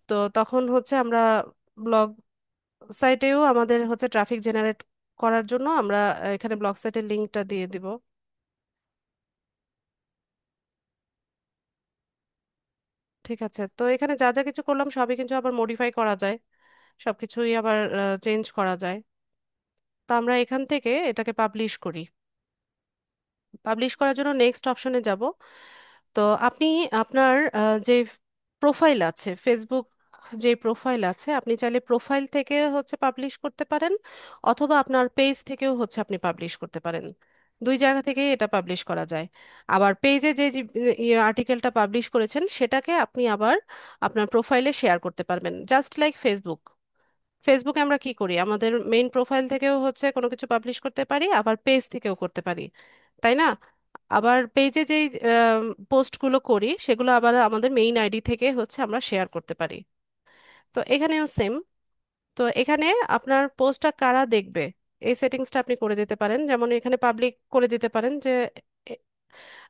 তো তখন হচ্ছে আমরা ব্লগ সাইটেও আমাদের হচ্ছে ট্রাফিক জেনারেট করার জন্য আমরা এখানে ব্লগ সাইটের লিঙ্কটা দিয়ে দিব। ঠিক আছে, তো এখানে যা যা কিছু করলাম সবই কিন্তু আবার মডিফাই করা যায়, সবকিছুই আবার চেঞ্জ করা যায়। তো আমরা এখান থেকে এটাকে পাবলিশ করি। পাবলিশ করার জন্য নেক্সট অপশনে যাব। তো আপনি আপনার যে প্রোফাইল আছে ফেসবুক, যে প্রোফাইল আছে, আপনি চাইলে প্রোফাইল থেকে হচ্ছে পাবলিশ করতে পারেন, অথবা আপনার পেজ থেকেও হচ্ছে আপনি পাবলিশ করতে পারেন। দুই জায়গা থেকে এটা পাবলিশ করা যায়। আবার পেজে যে আর্টিকেলটা পাবলিশ করেছেন সেটাকে আপনি আবার আপনার প্রোফাইলে শেয়ার করতে পারবেন, জাস্ট লাইক ফেসবুক। ফেসবুকে আমরা কি করি, আমাদের মেইন প্রোফাইল থেকেও হচ্ছে কোনো কিছু পাবলিশ করতে পারি, আবার পেজ থেকেও করতে পারি, তাই না? আবার পেজে যেই পোস্টগুলো করি সেগুলো আবার আমাদের মেইন আইডি থেকে হচ্ছে আমরা শেয়ার করতে পারি। তো এখানেও সেম। তো এখানে আপনার পোস্টটা কারা দেখবে, এই সেটিংসটা আপনি করে দিতে পারেন। যেমন এখানে পাবলিক করে দিতে পারেন যে এ-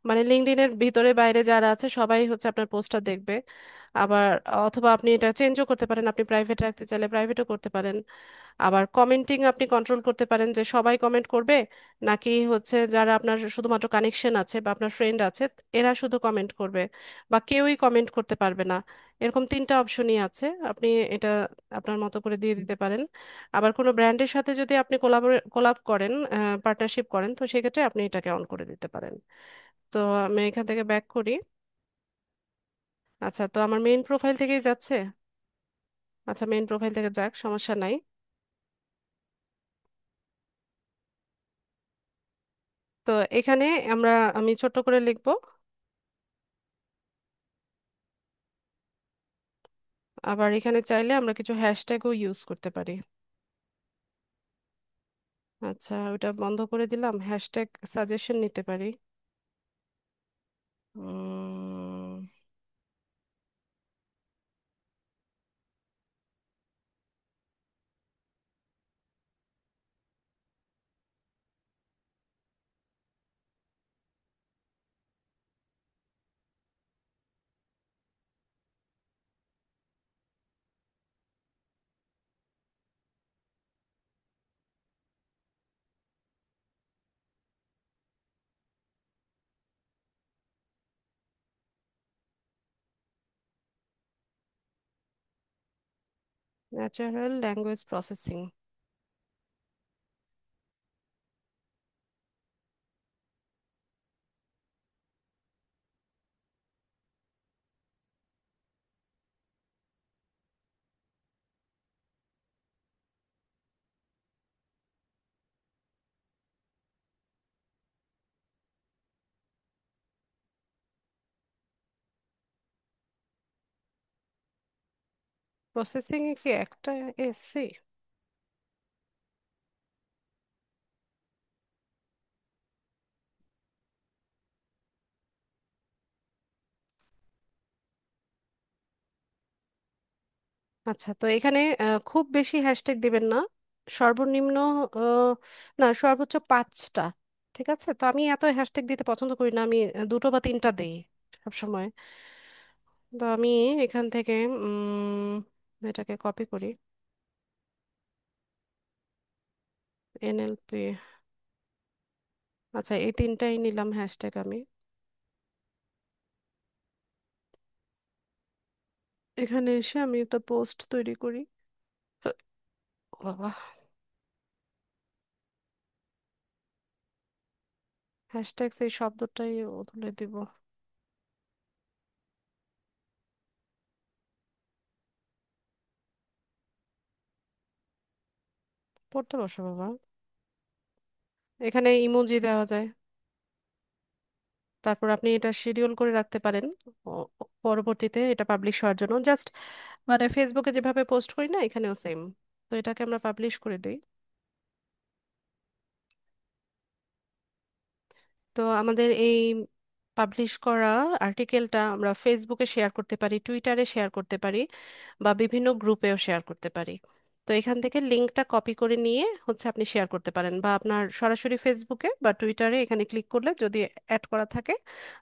মানে লিঙ্কডইনের ভিতরে বাইরে যারা আছে সবাই হচ্ছে আপনার পোস্টটা দেখবে। আবার অথবা আপনি এটা চেঞ্জও করতে পারেন, আপনি প্রাইভেট রাখতে চাইলে প্রাইভেটও করতে পারেন। আবার কমেন্টিং আপনি কন্ট্রোল করতে পারেন যে সবাই কমেন্ট করবে, নাকি হচ্ছে যারা আপনার শুধুমাত্র কানেকশন আছে বা আপনার ফ্রেন্ড আছে এরা শুধু কমেন্ট করবে, বা কেউই কমেন্ট করতে পারবে না। এরকম তিনটা অপশনই আছে, আপনি এটা আপনার মতো করে দিয়ে দিতে পারেন। আবার কোনো ব্র্যান্ডের সাথে যদি আপনি কোলাব করেন, পার্টনারশিপ করেন, তো সেক্ষেত্রে আপনি এটাকে অন করে দিতে পারেন। তো আমি এখান থেকে ব্যাক করি। আচ্ছা, তো আমার মেইন প্রোফাইল থেকেই যাচ্ছে। আচ্ছা, মেইন প্রোফাইল থেকে যাক, সমস্যা নাই। তো এখানে আমি ছোট্ট করে লিখবো। আবার এখানে চাইলে আমরা কিছু হ্যাশট্যাগও ইউজ করতে পারি। আচ্ছা, ওটা বন্ধ করে দিলাম, হ্যাশট্যাগ সাজেশন নিতে পারি। Natural language processing. প্রসেসিং এ কি একটা এসছি? আচ্ছা, তো এখানে খুব বেশি হ্যাশট্যাগ দিবেন না, সর্বনিম্ন না সর্বোচ্চ 5টা। ঠিক আছে, তো আমি এত হ্যাশট্যাগ দিতে পছন্দ করি না, আমি দুটো বা তিনটা দেই সব সময়। তো আমি এখান থেকে এটাকে কপি করি। এনএলপি। আচ্ছা, এই তিনটাই নিলাম হ্যাশট্যাগ আমি। এখানে এসে আমি একটা পোস্ট তৈরি করি। ও বাবা, হ্যাশট্যাগ এই শব্দটাই তুলে দিব। পড়তে বসো বাবা। এখানে ইমোজি দেওয়া যায়। তারপর আপনি এটা শিডিউল করে রাখতে পারেন পরবর্তীতে এটা পাবলিশ হওয়ার জন্য। জাস্ট মানে ফেসবুকে যেভাবে পোস্ট করি না, এখানেও সেম। তো এটাকে আমরা পাবলিশ করে দিই। তো আমাদের এই পাবলিশ করা আর্টিকেলটা আমরা ফেসবুকে শেয়ার করতে পারি, টুইটারে শেয়ার করতে পারি, বা বিভিন্ন গ্রুপেও শেয়ার করতে পারি। তো এখান থেকে লিঙ্কটা কপি করে নিয়ে হচ্ছে আপনি শেয়ার করতে পারেন, বা আপনার সরাসরি ফেসবুকে বা টুইটারে এখানে ক্লিক করলে যদি অ্যাড করা থাকে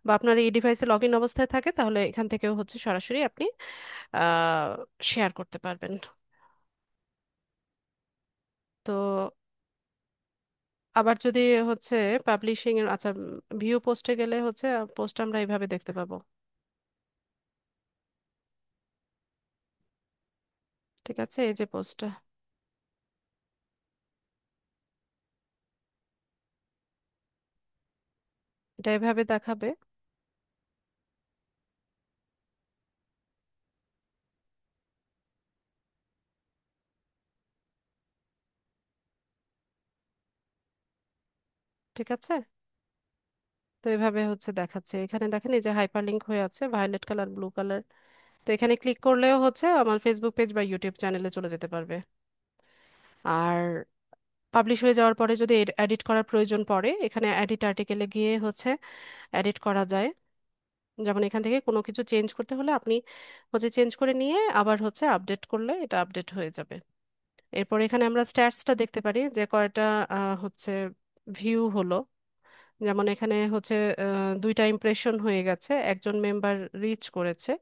বা আপনার এই ডিভাইসে লগ ইন অবস্থায় থাকে, তাহলে এখান থেকেও হচ্ছে সরাসরি আপনি শেয়ার করতে পারবেন। তো আবার যদি হচ্ছে পাবলিশিং এর, আচ্ছা, ভিউ পোস্টে গেলে হচ্ছে পোস্ট আমরা এইভাবে দেখতে পাবো। ঠিক আছে, এই যে পোস্টটা, এটা এভাবে দেখাবে। ঠিক আছে, তো এভাবে হচ্ছে দেখাচ্ছে। এখানে দেখেন এই যে হাইপার লিঙ্ক হয়ে আছে, ভায়োলেট কালার, ব্লু কালার। তো এখানে ক্লিক করলেও হচ্ছে আমার ফেসবুক পেজ বা ইউটিউব চ্যানেলে চলে যেতে পারবে। আর পাবলিশ হয়ে যাওয়ার পরে যদি এডিট করার প্রয়োজন পড়ে, এখানে এডিট আর্টিকেলে গিয়ে হচ্ছে এডিট করা যায়। যেমন এখান থেকে কোনো কিছু চেঞ্জ করতে হলে আপনি হচ্ছে চেঞ্জ করে নিয়ে আবার হচ্ছে আপডেট করলে এটা আপডেট হয়ে যাবে। এরপর এখানে আমরা স্ট্যাটসটা দেখতে পারি যে কয়টা হচ্ছে ভিউ হলো। যেমন এখানে হচ্ছে 2টা ইমপ্রেশন হয়ে গেছে, একজন মেম্বার রিচ করেছে,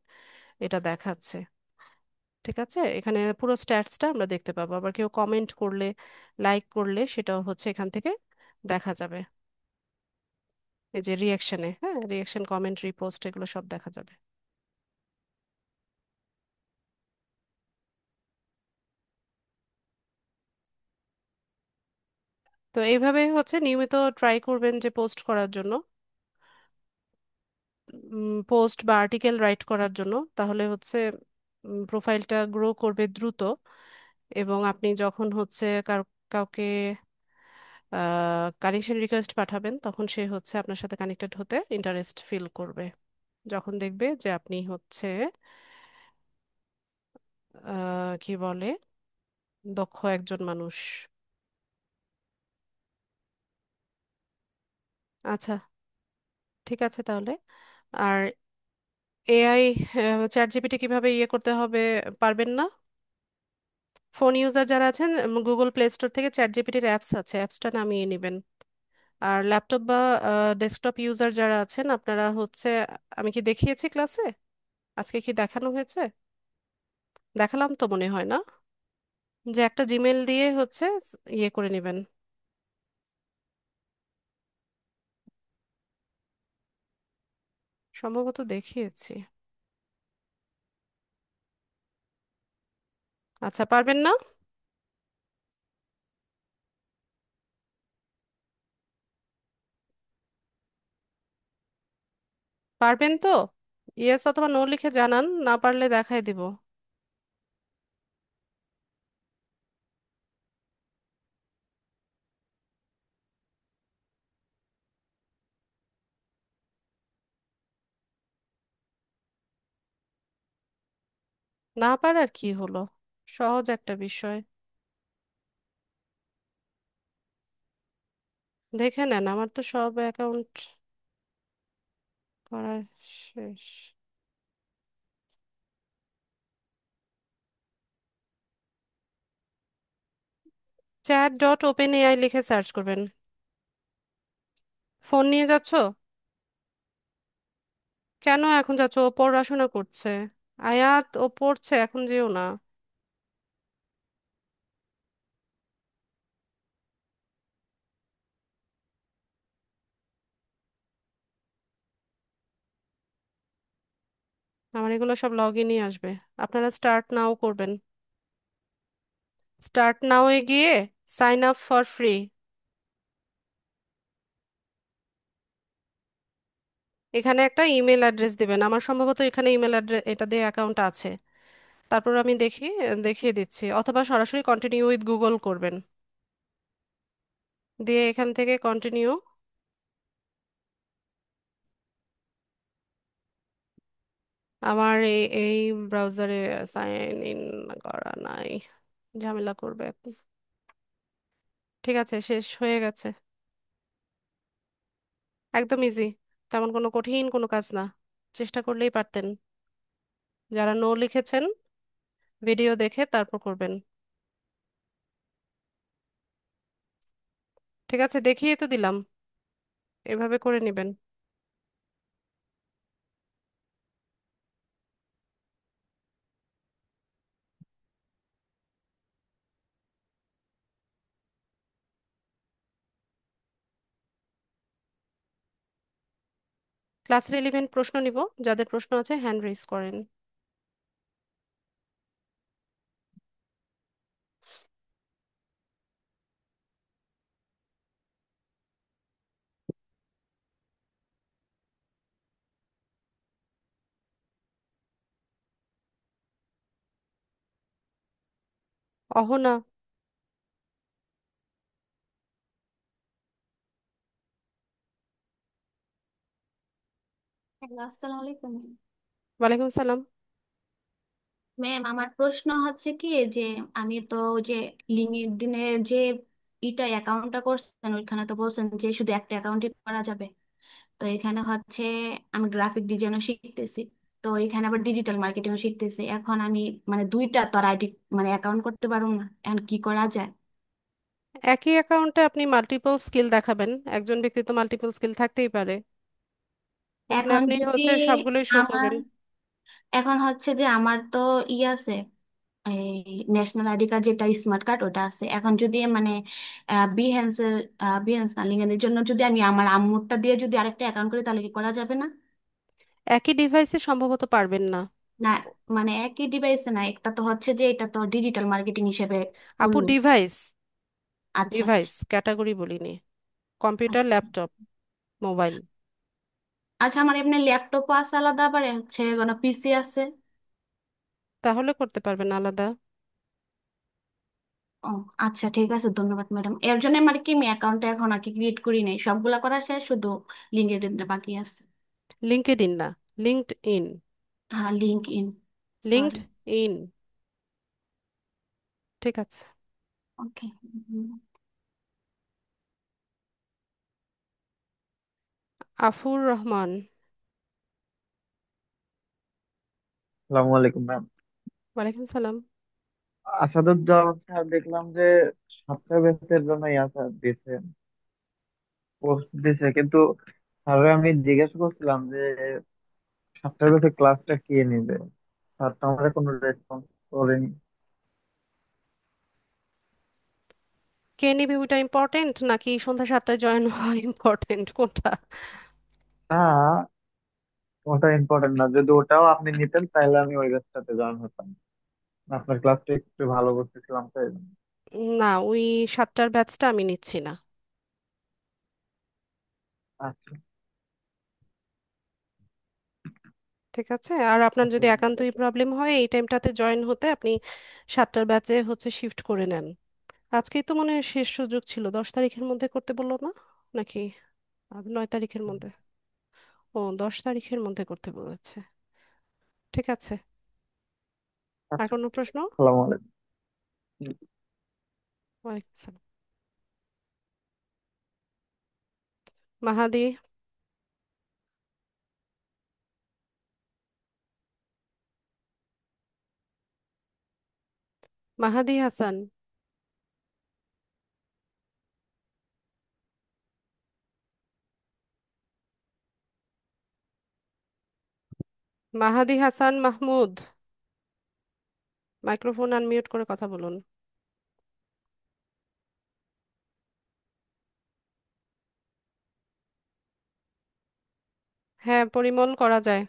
এটা দেখাচ্ছে। ঠিক আছে, এখানে পুরো স্ট্যাটসটা আমরা দেখতে পাবো। আবার কেউ কমেন্ট করলে, লাইক করলে সেটাও হচ্ছে এখান থেকে দেখা যাবে। এই যে রিয়াকশনে, হ্যাঁ, রিয়াকশন, কমেন্ট, রিপোস্ট, এগুলো সব দেখা যাবে। তো এইভাবে হচ্ছে নিয়মিত ট্রাই করবেন যে পোস্ট করার জন্য, পোস্ট বা আর্টিকেল রাইট করার জন্য। তাহলে হচ্ছে প্রোফাইলটা গ্রো করবে দ্রুত, এবং আপনি যখন হচ্ছে কাউকে কানেকশন রিকোয়েস্ট পাঠাবেন, তখন সে হচ্ছে আপনার সাথে কানেক্টেড হতে ইন্টারেস্ট ফিল করবে, যখন দেখবে যে আপনি হচ্ছে কি বলে, দক্ষ একজন মানুষ। আচ্ছা, ঠিক আছে তাহলে। আর এআই, চ্যাট জিপিটি কিভাবে ইয়ে করতে হবে পারবেন না? ফোন ইউজার যারা আছেন, গুগল প্লে স্টোর থেকে চ্যাট জিপিটির অ্যাপস আছে, অ্যাপসটা নামিয়ে নেবেন। আর ল্যাপটপ বা ডেস্কটপ ইউজার যারা আছেন, আপনারা হচ্ছে, আমি কি দেখিয়েছি ক্লাসে? আজকে কি দেখানো হয়েছে? দেখালাম তো মনে হয় না? যে একটা জিমেল দিয়ে হচ্ছে ইয়ে করে নেবেন। সম্ভবত দেখিয়েছি। আচ্ছা, পারবেন না? পারবেন তো? ইয়েস অথবা নো লিখে জানান, না পারলে দেখাই দিব। না পারার কি হলো? সহজ একটা বিষয়। দেখে নেন, আমার তো সব অ্যাকাউন্ট করা শেষ। chat.openai লিখে সার্চ করবেন। ফোন নিয়ে যাচ্ছো? কেন এখন যাচ্ছো? ও পড়াশোনা করছে। আয়াত, ও পড়ছে, এখন যেও না। আমার এগুলো সব লগ ইনই আসবে। আপনারা স্টার্ট নাও করবেন। স্টার্ট নাও এ গিয়ে সাইন আপ ফর ফ্রি, এখানে একটা ইমেল অ্যাড্রেস দিবেন। আমার সম্ভবত এখানে ইমেল অ্যাড্রেস, এটা দিয়ে অ্যাকাউন্ট আছে। তারপর আমি দেখিয়ে দিচ্ছি, অথবা সরাসরি কন্টিনিউ উইথ গুগল করবেন। দিয়ে এখান থেকে কন্টিনিউ। আমার এই ব্রাউজারে সাইন ইন করা নাই, ঝামেলা করবে এখন। ঠিক আছে, শেষ হয়ে গেছে। একদম ইজি, তেমন কোনো কঠিন কোনো কাজ না। চেষ্টা করলেই পারতেন। যারা নো লিখেছেন, ভিডিও দেখে তারপর করবেন। ঠিক আছে, দেখিয়ে তো দিলাম, এভাবে করে নেবেন। ক্লাস রিলেভেন্ট প্রশ্ন নিব, যাদের প্রশ্ন আছে হ্যান্ড রেজ করেন। অহনা। হ্যালো, আসসালামু আলাইকুম। ওয়ালাইকুম সালাম। ম্যাম, আমার প্রশ্ন হচ্ছে কি যে আমি তো ওই যে লিঙ্কডইনের যে অ্যাকাউন্টটা করছেন, ওইখানে তো বলছেন যে শুধু একটা অ্যাকাউন্টই করা যাবে। তো এখানে হচ্ছে আমি গ্রাফিক ডিজাইনও শিখতেছি। তো এখানে আবার ডিজিটাল মার্কেটিংও শিখতেছি। এখন আমি মানে দুইটা তো আর আইডি মানে অ্যাকাউন্ট করতে পারবো না, এখন কি করা যায়? একই অ্যাকাউন্টে আপনি মাল্টিপল স্কিল দেখাবেন। একজন ব্যক্তি তো মাল্টিপল স্কিল থাকতেই পারে। ওখানে এখন আপনি যদি হচ্ছে সবগুলোই শো আমার করবেন। এখন হচ্ছে যে আমার তো আছে, এই ন্যাশনাল আইডি কার্ড যেটা স্মার্ট কার্ড ওটা আছে। এখন যদি মানে বিহেন্সের বিহেন্স না লিঙ্গেনের জন্য যদি আমি আমার আম্মুরটা দিয়ে যদি আরেকটা অ্যাকাউন্ট করি তাহলে কি করা যাবে না? একই ডিভাইসে সম্ভবত পারবেন না। না, মানে একই ডিভাইসে না, একটা তো হচ্ছে যে এটা তো ডিজিটাল মার্কেটিং হিসেবে আপু, করলো। ডিভাইস, আচ্ছা, আচ্ছা। ডিভাইস ক্যাটাগরি বলিনি। কম্পিউটার, আচ্ছা, ল্যাপটপ, মোবাইল। আচ্ছা, আমার এমনি ল্যাপটপও আছে আলাদা, আবার হচ্ছে পিসি আছে। তাহলে করতে পারবেন আলাদা। ও, আচ্ছা, ঠিক আছে, ধন্যবাদ ম্যাডাম। এর জন্য আমার কি আমি অ্যাকাউন্টটা এখন আর কি ক্রিয়েট করি নাই, সবগুলা করা শেষ, শুধু লিঙ্কেড বাকি আছে। লিঙ্কড ইন না, লিঙ্কড ইন। হ্যাঁ, link in. Linked sorry. In. ঠিক আছে। ওকে। আফুর রহমান। আসসালামু আলাইকুম ম্যাম। ওয়ালাইকুম সালাম। আসাদুজ্জামান স্যার দেখলাম যে সপ্তাহ ব্যাচের জন্য স্যার দিছে, পোস্ট দিছে, কিন্তু স্যার আমি জিজ্ঞেস করছিলাম যে সপ্তাহ ব্যাচের ক্লাসটা কে নিবে। স্যার তো আমাদের কোনো রেসপন্স করেনি। কে নিবে ওটা ইম্পর্টেন্ট, নাকি সন্ধ্যা 7টায় জয়েন হওয়া ইম্পর্টেন্ট, কোনটা? না, ওটা ইম্পর্টেন্ট না। যদি ওটাও আপনি নিতেন তাহলে আমি ওই ব্যাচটাতে জয়েন হতাম। আপনার ক্লাসটা একটু ভালো করতেছিলাম তাই। না, ওই 7টার ব্যাচটা আমি নিচ্ছি না। আচ্ছা। ঠিক আছে, আর আপনার আচ্ছা যদি ঠিক একান্তই আছে। প্রবলেম হয় এই টাইমটাতে জয়েন হতে, আপনি 7টার ব্যাচে হচ্ছে শিফট করে নেন। আজকেই তো মনে হয় শেষ সুযোগ ছিল, 10 তারিখের মধ্যে করতে বললো না নাকি? 9 তারিখের মধ্যে। ও, 10 তারিখের মধ্যে করতে বলেছে। ঠিক আছে। আর আচ্ছা কোনো ঠিক প্রশ্ন? আছে, আসসালামু আলাইকুম। ওয়ালাইকুম আসসালাম। মাহাদি। মাহাদি হাসান। মাহাদি হাসান মাহমুদ। মাইক্রোফোন আনমিউট করে কথা বলুন। হ্যাঁ, পরিমল করা যায়।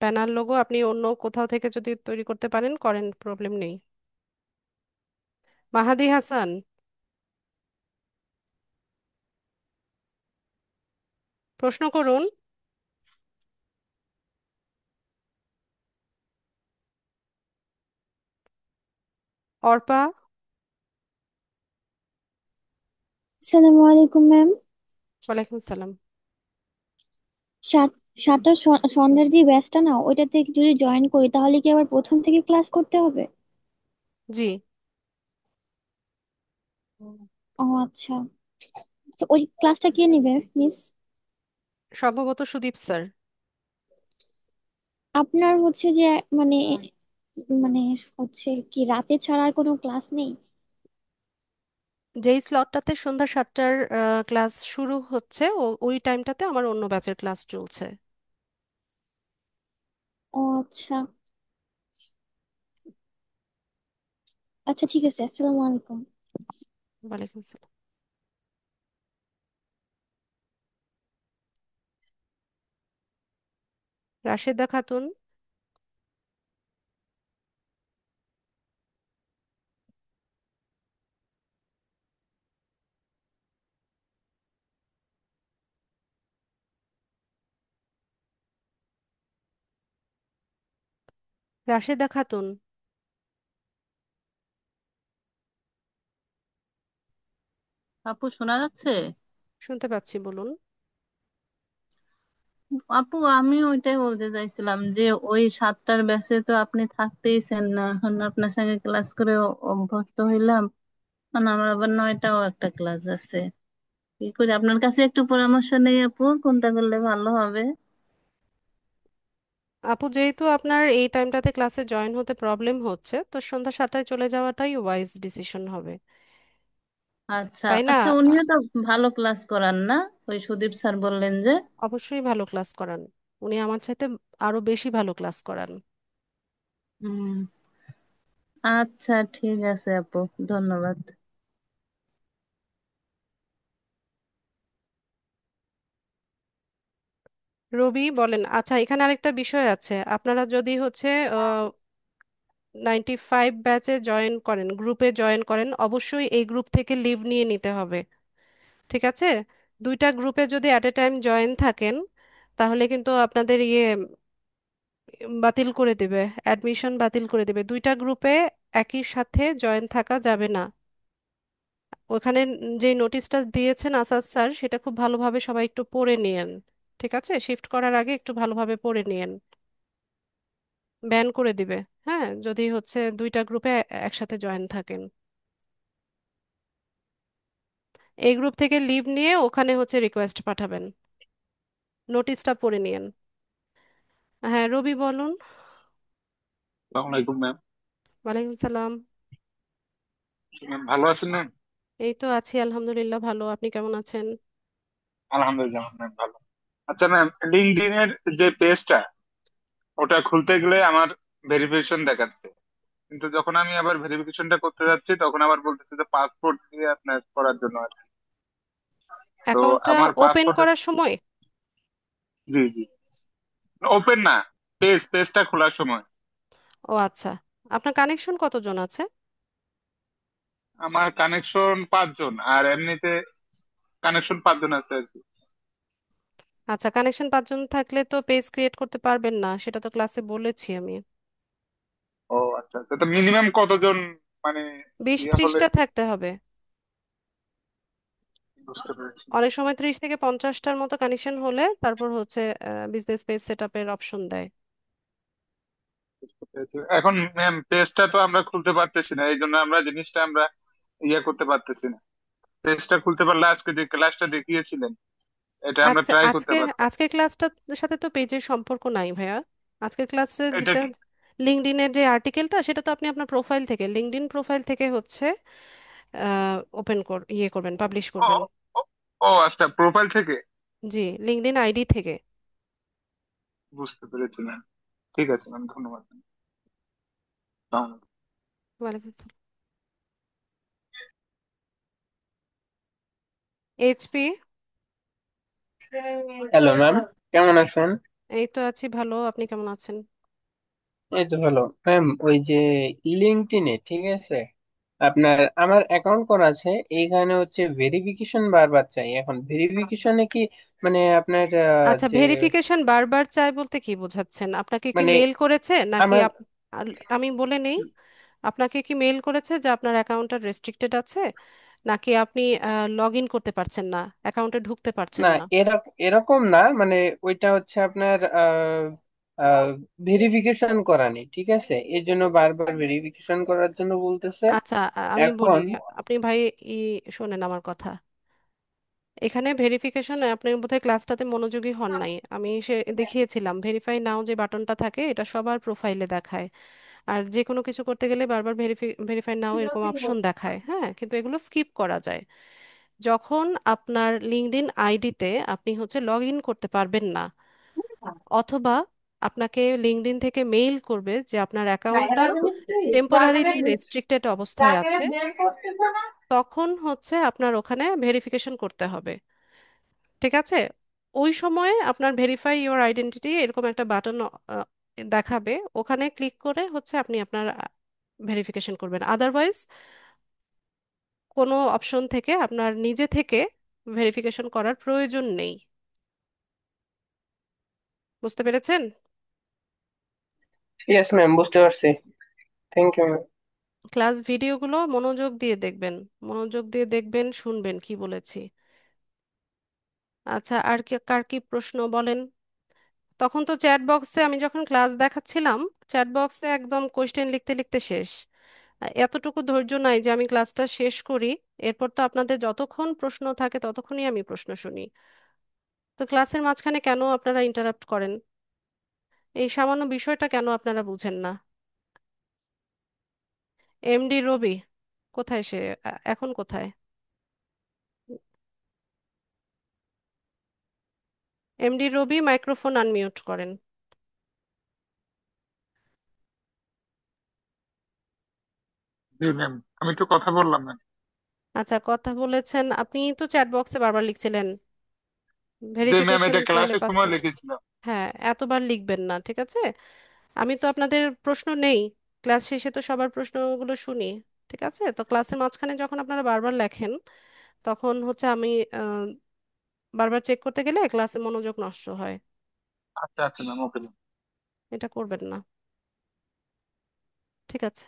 ব্যানার লোগো আপনি অন্য কোথাও থেকে যদি তৈরি করতে পারেন করেন, প্রবলেম নেই। মাহাদি হাসান, প্রশ্ন করুন। অর্পা। আসসালামু আলাইকুম ম্যাম। ওয়ালাইকুম সালাম। সাত সাতটার সন্ধ্যার যে ব্যাচটা না ওইটাতে যদি জয়েন করি তাহলে কি আবার প্রথম থেকে ক্লাস করতে হবে? জি। ও আচ্ছা। আচ্ছা, ওই ক্লাসটা কে নিবে মিস? সম্ভবত সুদীপ স্যার। আপনার হচ্ছে যে মানে মানে হচ্ছে কি রাতে ছাড়া আর কোনো ক্লাস নেই? যেই স্লটটাতে সন্ধ্যা 7টার ক্লাস শুরু হচ্ছে, ওই টাইমটাতে আমার অন্য ব্যাচের ক্লাস চলছে। ও আচ্ছা। আচ্ছা ঠিক আছে, আসসালামু আলাইকুম। ওয়ালাইকুম সালাম। রাশেদা খাতুন। রাশেদা খাতুন। আপু শোনা যাচ্ছে? শুনতে পাচ্ছি, বলুন। আপু আমি ওইটাই বলতে চাইছিলাম যে ওই 7টার ব্যাচে তো আপনি থাকতেইছেন না, এখন আপনার সঙ্গে ক্লাস করে অভ্যস্ত হইলাম। কারণ আমার আবার 9টাও একটা ক্লাস আছে। কি করে আপনার কাছে একটু পরামর্শ নেই আপু, কোনটা করলে ভালো হবে? আপু, যেহেতু আপনার এই টাইমটাতে ক্লাসে জয়েন হতে প্রবলেম হচ্ছে, তো সন্ধ্যা 7টায় চলে যাওয়াটাই ওয়াইজ ডিসিশন হবে। আচ্ছা তাই না? আচ্ছা, উনিও তো ভালো ক্লাস করান না? ওই সুদীপ স্যার বললেন যে। অবশ্যই ভালো ক্লাস করান। উনি আমার চাইতে আরো বেশি ভালো ক্লাস করান। হুম। আচ্ছা ঠিক আছে আপু, ধন্যবাদ। রবি বলেন। আচ্ছা, এখানে আরেকটা বিষয় আছে। আপনারা যদি হচ্ছে 95 ব্যাচে জয়েন করেন, গ্রুপে জয়েন করেন, অবশ্যই এই গ্রুপ থেকে লিভ নিয়ে নিতে হবে। ঠিক আছে? দুইটা গ্রুপে যদি অ্যাট এ টাইম জয়েন থাকেন, তাহলে কিন্তু আপনাদের বাতিল করে দেবে, অ্যাডমিশন বাতিল করে দেবে। দুইটা গ্রুপে একই সাথে জয়েন থাকা যাবে না। ওখানে যে নোটিশটা দিয়েছেন আসাদ স্যার, সেটা খুব ভালোভাবে সবাই একটু পড়ে নিয়েন। ঠিক আছে, শিফট করার আগে একটু ভালোভাবে পড়ে নিয়েন। ব্যান করে দিবে। হ্যাঁ, যদি হচ্ছে দুইটা গ্রুপে একসাথে জয়েন থাকেন। এই গ্রুপ থেকে লিভ নিয়ে ওখানে হচ্ছে রিকোয়েস্ট পাঠাবেন। নোটিশটা পড়ে নিয়েন। হ্যাঁ, রবি বলুন। আসসালামু আলাইকুম ম্যাম। ওয়ালাইকুম সালাম। ম্যাম ভালো আছেন ম্যাম? এই তো আছি, আলহামদুলিল্লাহ ভালো। আপনি কেমন আছেন? আলহামদুলিল্লাহ ম্যাম ভালো। আচ্ছা ম্যাম, লিঙ্কডইন এর যে পেজটা, ওটা খুলতে গেলে আমার ভেরিফিকেশন দেখাচ্ছে, কিন্তু যখন আমি আবার ভেরিফিকেশনটা করতে যাচ্ছি তখন আবার বলতেছে যে পাসপোর্ট দিয়ে আপনার করার জন্য আর কি। তো অ্যাকাউন্টটা আমার ওপেন পাসপোর্ট। করার সময়? জি জি। ওপেন না, পেজটা খোলার সময়। ও আচ্ছা। আপনার কানেকশন কতজন আছে? আমার কানেকশন 5 জন, আর এমনিতে কানেকশন 5 জন আছে আর কি। আচ্ছা, কানেকশন 5 জন থাকলে তো পেজ ক্রিয়েট করতে পারবেন না, সেটা তো ক্লাসে বলেছি আমি। ও আচ্ছা আচ্ছা, তো মিনিমাম কতজন মানে 20-30টা হলে? থাকতে হবে। বুঝতে পেরেছি। অনেক সময় 30 থেকে 50টার মতো কানেকশন হলে তারপর হচ্ছে বিজনেস পেজ সেট আপের অপশন দেয়। বুঝতে পেরেছি। এখন ম্যাম পেজটা তো আমরা খুলতে পারতেছি না, এই জন্য আমরা জিনিসটা আমরা করতে পারতেছি না। পেজটা খুলতে পারলে আজকে যে ক্লাসটা দেখিয়েছিলেন এটা আমরা আচ্ছা, ট্রাই করতে আজকের পারতাম। আজকের ক্লাসটার সাথে তো পেজের সম্পর্ক নাই ভাইয়া। আজকের ক্লাসে এটা যেটা কি? লিঙ্কডইনের যে আর্টিকেলটা, সেটা তো আপনি আপনার প্রোফাইল থেকে, লিঙ্কডইন প্রোফাইল থেকে হচ্ছে করবেন, পাবলিশ ও করবেন। ও ও আচ্ছা, প্রোফাইল থেকে। জি, লিঙ্কডইন আইডি থেকে। বুঝতে পেরেছি ম্যাম। ঠিক আছে ম্যাম, ধন্যবাদ। ওয়ালাইকুম আসসালাম। এইচপি। হ্যালো ম্যাম, কেমন আছেন? এই তো আছি ভালো, আপনি কেমন আছেন? এই তো ভালো ম্যাম। ওই যে লিঙ্কডইনে, ঠিক আছে, আপনার আমার অ্যাকাউন্ট করা আছে, এইখানে হচ্ছে ভেরিফিকেশন বারবার চাই। এখন ভেরিফিকেশনে কি মানে আপনার আচ্ছা, যে ভেরিফিকেশন বারবার চাই বলতে কি বোঝাচ্ছেন? আপনাকে কি মানে মেল করেছে নাকি আমার আমি বলে নেই। আপনাকে কি মেল করেছে যে আপনার অ্যাকাউন্টটা রেস্ট্রিক্টেড আছে, নাকি আপনি লগ ইন করতে পারছেন না, অ্যাকাউন্টে ঢুকতে পারছেন না, না? এরকম এরকম না, মানে ওইটা হচ্ছে আপনার ভেরিফিকেশন করা নেই, ঠিক আছে, এই জন্য বারবার ভেরিফিকেশন করার জন্য বলতেছে। আচ্ছা, আমি বলি, এখন আপনি ভাই ই শোনেন আমার কথা। এখানে ভেরিফিকেশন, আপনি বোধহয় ক্লাসটাতে মনোযোগী হন নাই। আমি সে দেখিয়েছিলাম ভেরিফাই নাও যে বাটনটা থাকে, এটা সবার প্রোফাইলে দেখায়। আর যে কোনো কিছু করতে গেলে বারবার ভেরিফাই নাও এরকম অপশন দেখায়, হ্যাঁ, কিন্তু এগুলো স্কিপ করা যায়। যখন আপনার লিঙ্কডইন আইডিতে আপনি হচ্ছে লগ ইন করতে পারবেন না, অথবা আপনাকে লিঙ্কডইন থেকে মেইল করবে যে আপনার অ্যাকাউন্টটা টেম্পোরারিলি রেস্ট্রিক্টেড অবস্থায় আছে, তখন হচ্ছে আপনার ওখানে ভেরিফিকেশন করতে হবে। ঠিক আছে? ওই সময়ে আপনার ভেরিফাই ইওর আইডেন্টিটি এরকম একটা বাটন দেখাবে, ওখানে ক্লিক করে হচ্ছে আপনি আপনার ভেরিফিকেশন করবেন। আদারওয়াইজ কোনো অপশন থেকে আপনার নিজে থেকে ভেরিফিকেশন করার প্রয়োজন নেই। বুঝতে পেরেছেন? ইয়েস ম্যাম, বুঝতে পারছি। Thank you. ক্লাস ভিডিওগুলো মনোযোগ দিয়ে দেখবেন, মনোযোগ দিয়ে দেখবেন, শুনবেন কি বলেছি। আচ্ছা, আর কি কার কি প্রশ্ন বলেন। তখন তো চ্যাট বক্সে আমি যখন ক্লাস দেখাচ্ছিলাম, চ্যাট বক্সে একদম কোশ্চেন লিখতে লিখতে শেষ। এতটুকু ধৈর্য নাই যে আমি ক্লাসটা শেষ করি, এরপর তো আপনাদের যতক্ষণ প্রশ্ন থাকে ততক্ষণই আমি প্রশ্ন শুনি। তো ক্লাসের মাঝখানে কেন আপনারা ইন্টারাপ্ট করেন? এই সামান্য বিষয়টা কেন আপনারা বুঝেন না? এমডি রবি কোথায় সে? এখন কোথায়? এমডি রবি, মাইক্রোফোন আনমিউট করেন। জি ম্যাম, আমি তো কথা বললাম ম্যাম। আচ্ছা, কথা বলেছেন, আপনি তো চ্যাট বক্সে বারবার লিখছিলেন যে ম্যাম, ভেরিফিকেশন এটা চাইলে ক্লাসের সময় পাসওয়ার্ড। লিখেছিলাম। হ্যাঁ, এতবার লিখবেন না, ঠিক আছে? আমি তো আপনাদের প্রশ্ন নেই, ক্লাস শেষে তো সবার প্রশ্নগুলো শুনি। ঠিক আছে, তো ক্লাসের মাঝখানে যখন আপনারা বারবার লেখেন, তখন হচ্ছে আমি আহ, বারবার চেক করতে গেলে ক্লাসে মনোযোগ নষ্ট হয়। আচ্ছা আচ্ছা ম্যাম, ওকে। এটা করবেন না। ঠিক আছে।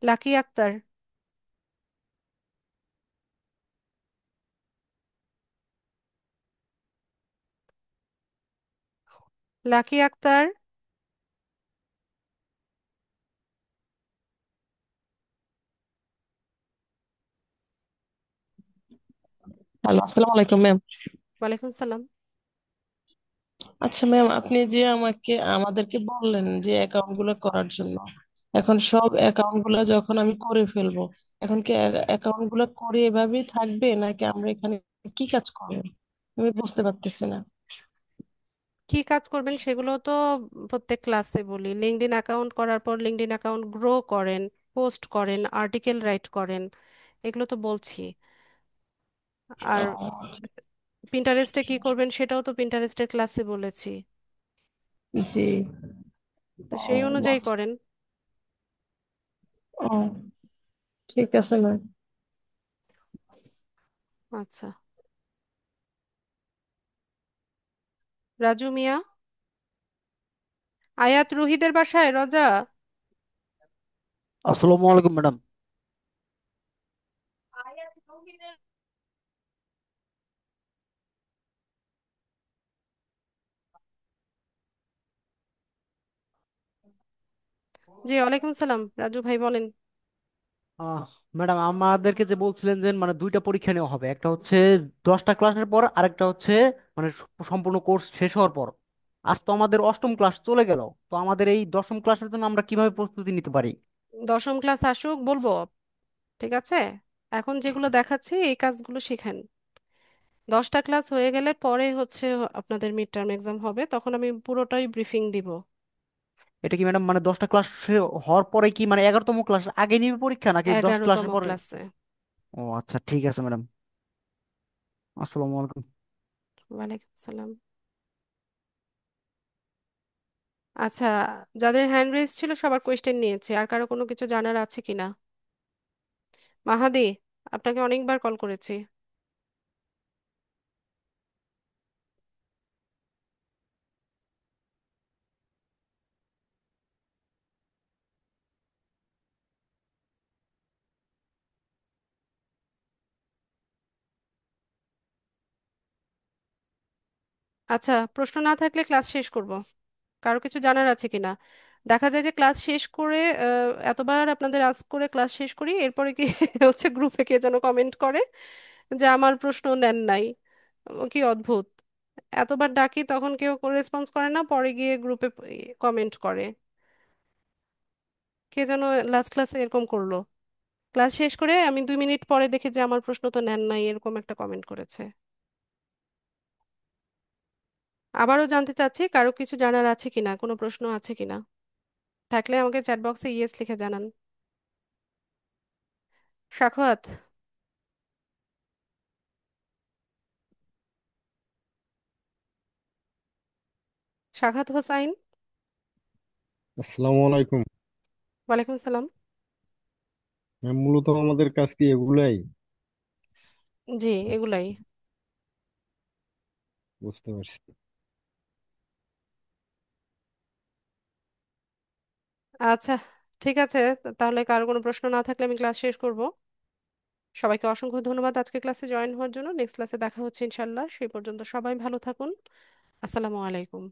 লাকি আক্তার। লাকি আক্তার। হ্যালো, আসসালামু আলাইকুম ম্যাম। ওয়ালাইকুম সালাম। আচ্ছা ম্যাম, আপনি যে আমাদেরকে বললেন যে অ্যাকাউন্ট গুলো করার জন্য, এখন সব অ্যাকাউন্ট গুলো যখন আমি করে ফেলবো, এখন কি অ্যাকাউন্ট গুলো করে এভাবেই থাকবে, নাকি আমরা এখানে কি কাজ করবো? আমি বুঝতে পারতেছি না। কি কাজ করবেন সেগুলো তো প্রত্যেক ক্লাসে বলি। লিঙ্কডইন অ্যাকাউন্ট করার পর লিঙ্কডইন অ্যাকাউন্ট গ্রো করেন, পোস্ট করেন, আর্টিকেল রাইট করেন, এগুলো তো বলছি। আর ও, পিন্টারেস্টে কি করবেন সেটাও তো পিন্টারেস্টের ক্লাসে বলেছি। জি। তো ও সেই অনুযায়ী মাস- করেন। ও, ঠিক আছে ম্যাম। আচ্ছা, রাজু মিয়া, আয়াত রুহিদের বাসায় রজা। আসসালামু আলাইকুম ম্যাডাম। আয়াত রুহিদের, জি ওয়ালাইকুম সালাম, রাজু ভাই বলেন। আহ ম্যাডাম, আমাদেরকে যে বলছিলেন যে মানে দুইটা পরীক্ষা নেওয়া হবে, একটা হচ্ছে 10টা ক্লাসের পর, আরেকটা হচ্ছে মানে সম্পূর্ণ কোর্স শেষ হওয়ার পর। আজ তো আমাদের অষ্টম ক্লাস চলে গেল, তো আমাদের এই দশম ক্লাসের জন্য আমরা কিভাবে প্রস্তুতি নিতে পারি? দশম ক্লাস আসুক বলবো, ঠিক আছে? এখন যেগুলো দেখাচ্ছি এই কাজগুলো শিখেন। 10টা ক্লাস হয়ে গেলে পরে হচ্ছে আপনাদের মিড টার্ম এক্সাম হবে, তখন আমি পুরোটাই ব্রিফিং দিব। এটা কি ম্যাডাম মানে 10টা ক্লাস হওয়ার পরে কি মানে 11তম ক্লাস আগে নিবে পরীক্ষা, নাকি 10 ক্লাসের 11তম পরে? ক্লাসে। ও আচ্ছা, ঠিক আছে ম্যাডাম। আসসালামু আলাইকুম। ওয়ালাইকুম সালাম। আচ্ছা, যাদের হ্যান্ড রেজ ছিল সবার কোয়েশ্চেন নিয়েছে, আর কারো কোনো কিছু জানার আছে কিনা? মাহাদি, আপনাকে অনেকবার কল করেছি। আচ্ছা, প্রশ্ন না থাকলে ক্লাস শেষ করব। কারো কিছু জানার আছে কিনা? দেখা যায় যে ক্লাস শেষ করে এতবার আপনাদের আস্ক করে ক্লাস শেষ করি, এরপরে কি হচ্ছে গ্রুপে কে যেন কমেন্ট করে যে আমার প্রশ্ন নেন নাই। কি অদ্ভুত! এতবার ডাকি তখন কেউ রেসপন্স করে না, পরে গিয়ে গ্রুপে কমেন্ট করে। কে যেন লাস্ট ক্লাসে এরকম করলো, ক্লাস শেষ করে আমি 2 মিনিট পরে দেখি যে আমার প্রশ্ন তো নেন নাই, এরকম একটা কমেন্ট করেছে। আবারও জানতে চাচ্ছি কারো কিছু জানার আছে কিনা, কোনো প্রশ্ন আছে কিনা? থাকলে আমাকে চ্যাট বক্সে ইয়েস লিখে জানান। সাখাওয়াত, সাখাত হোসাইন। আসসালামু আলাইকুম। ওয়ালাইকুম সালাম। ম্যাম, মূলত আমাদের কাজ কি এগুলাই? জি, এগুলাই। বুঝতে পারছি। আচ্ছা, ঠিক আছে। তাহলে কারো কোনো প্রশ্ন না থাকলে আমি ক্লাস শেষ করব। সবাইকে অসংখ্য ধন্যবাদ আজকের ক্লাসে জয়েন হওয়ার জন্য। নেক্সট ক্লাসে দেখা হচ্ছে ইনশাল্লাহ, সেই পর্যন্ত সবাই ভালো থাকুন। আসসালামু আলাইকুম।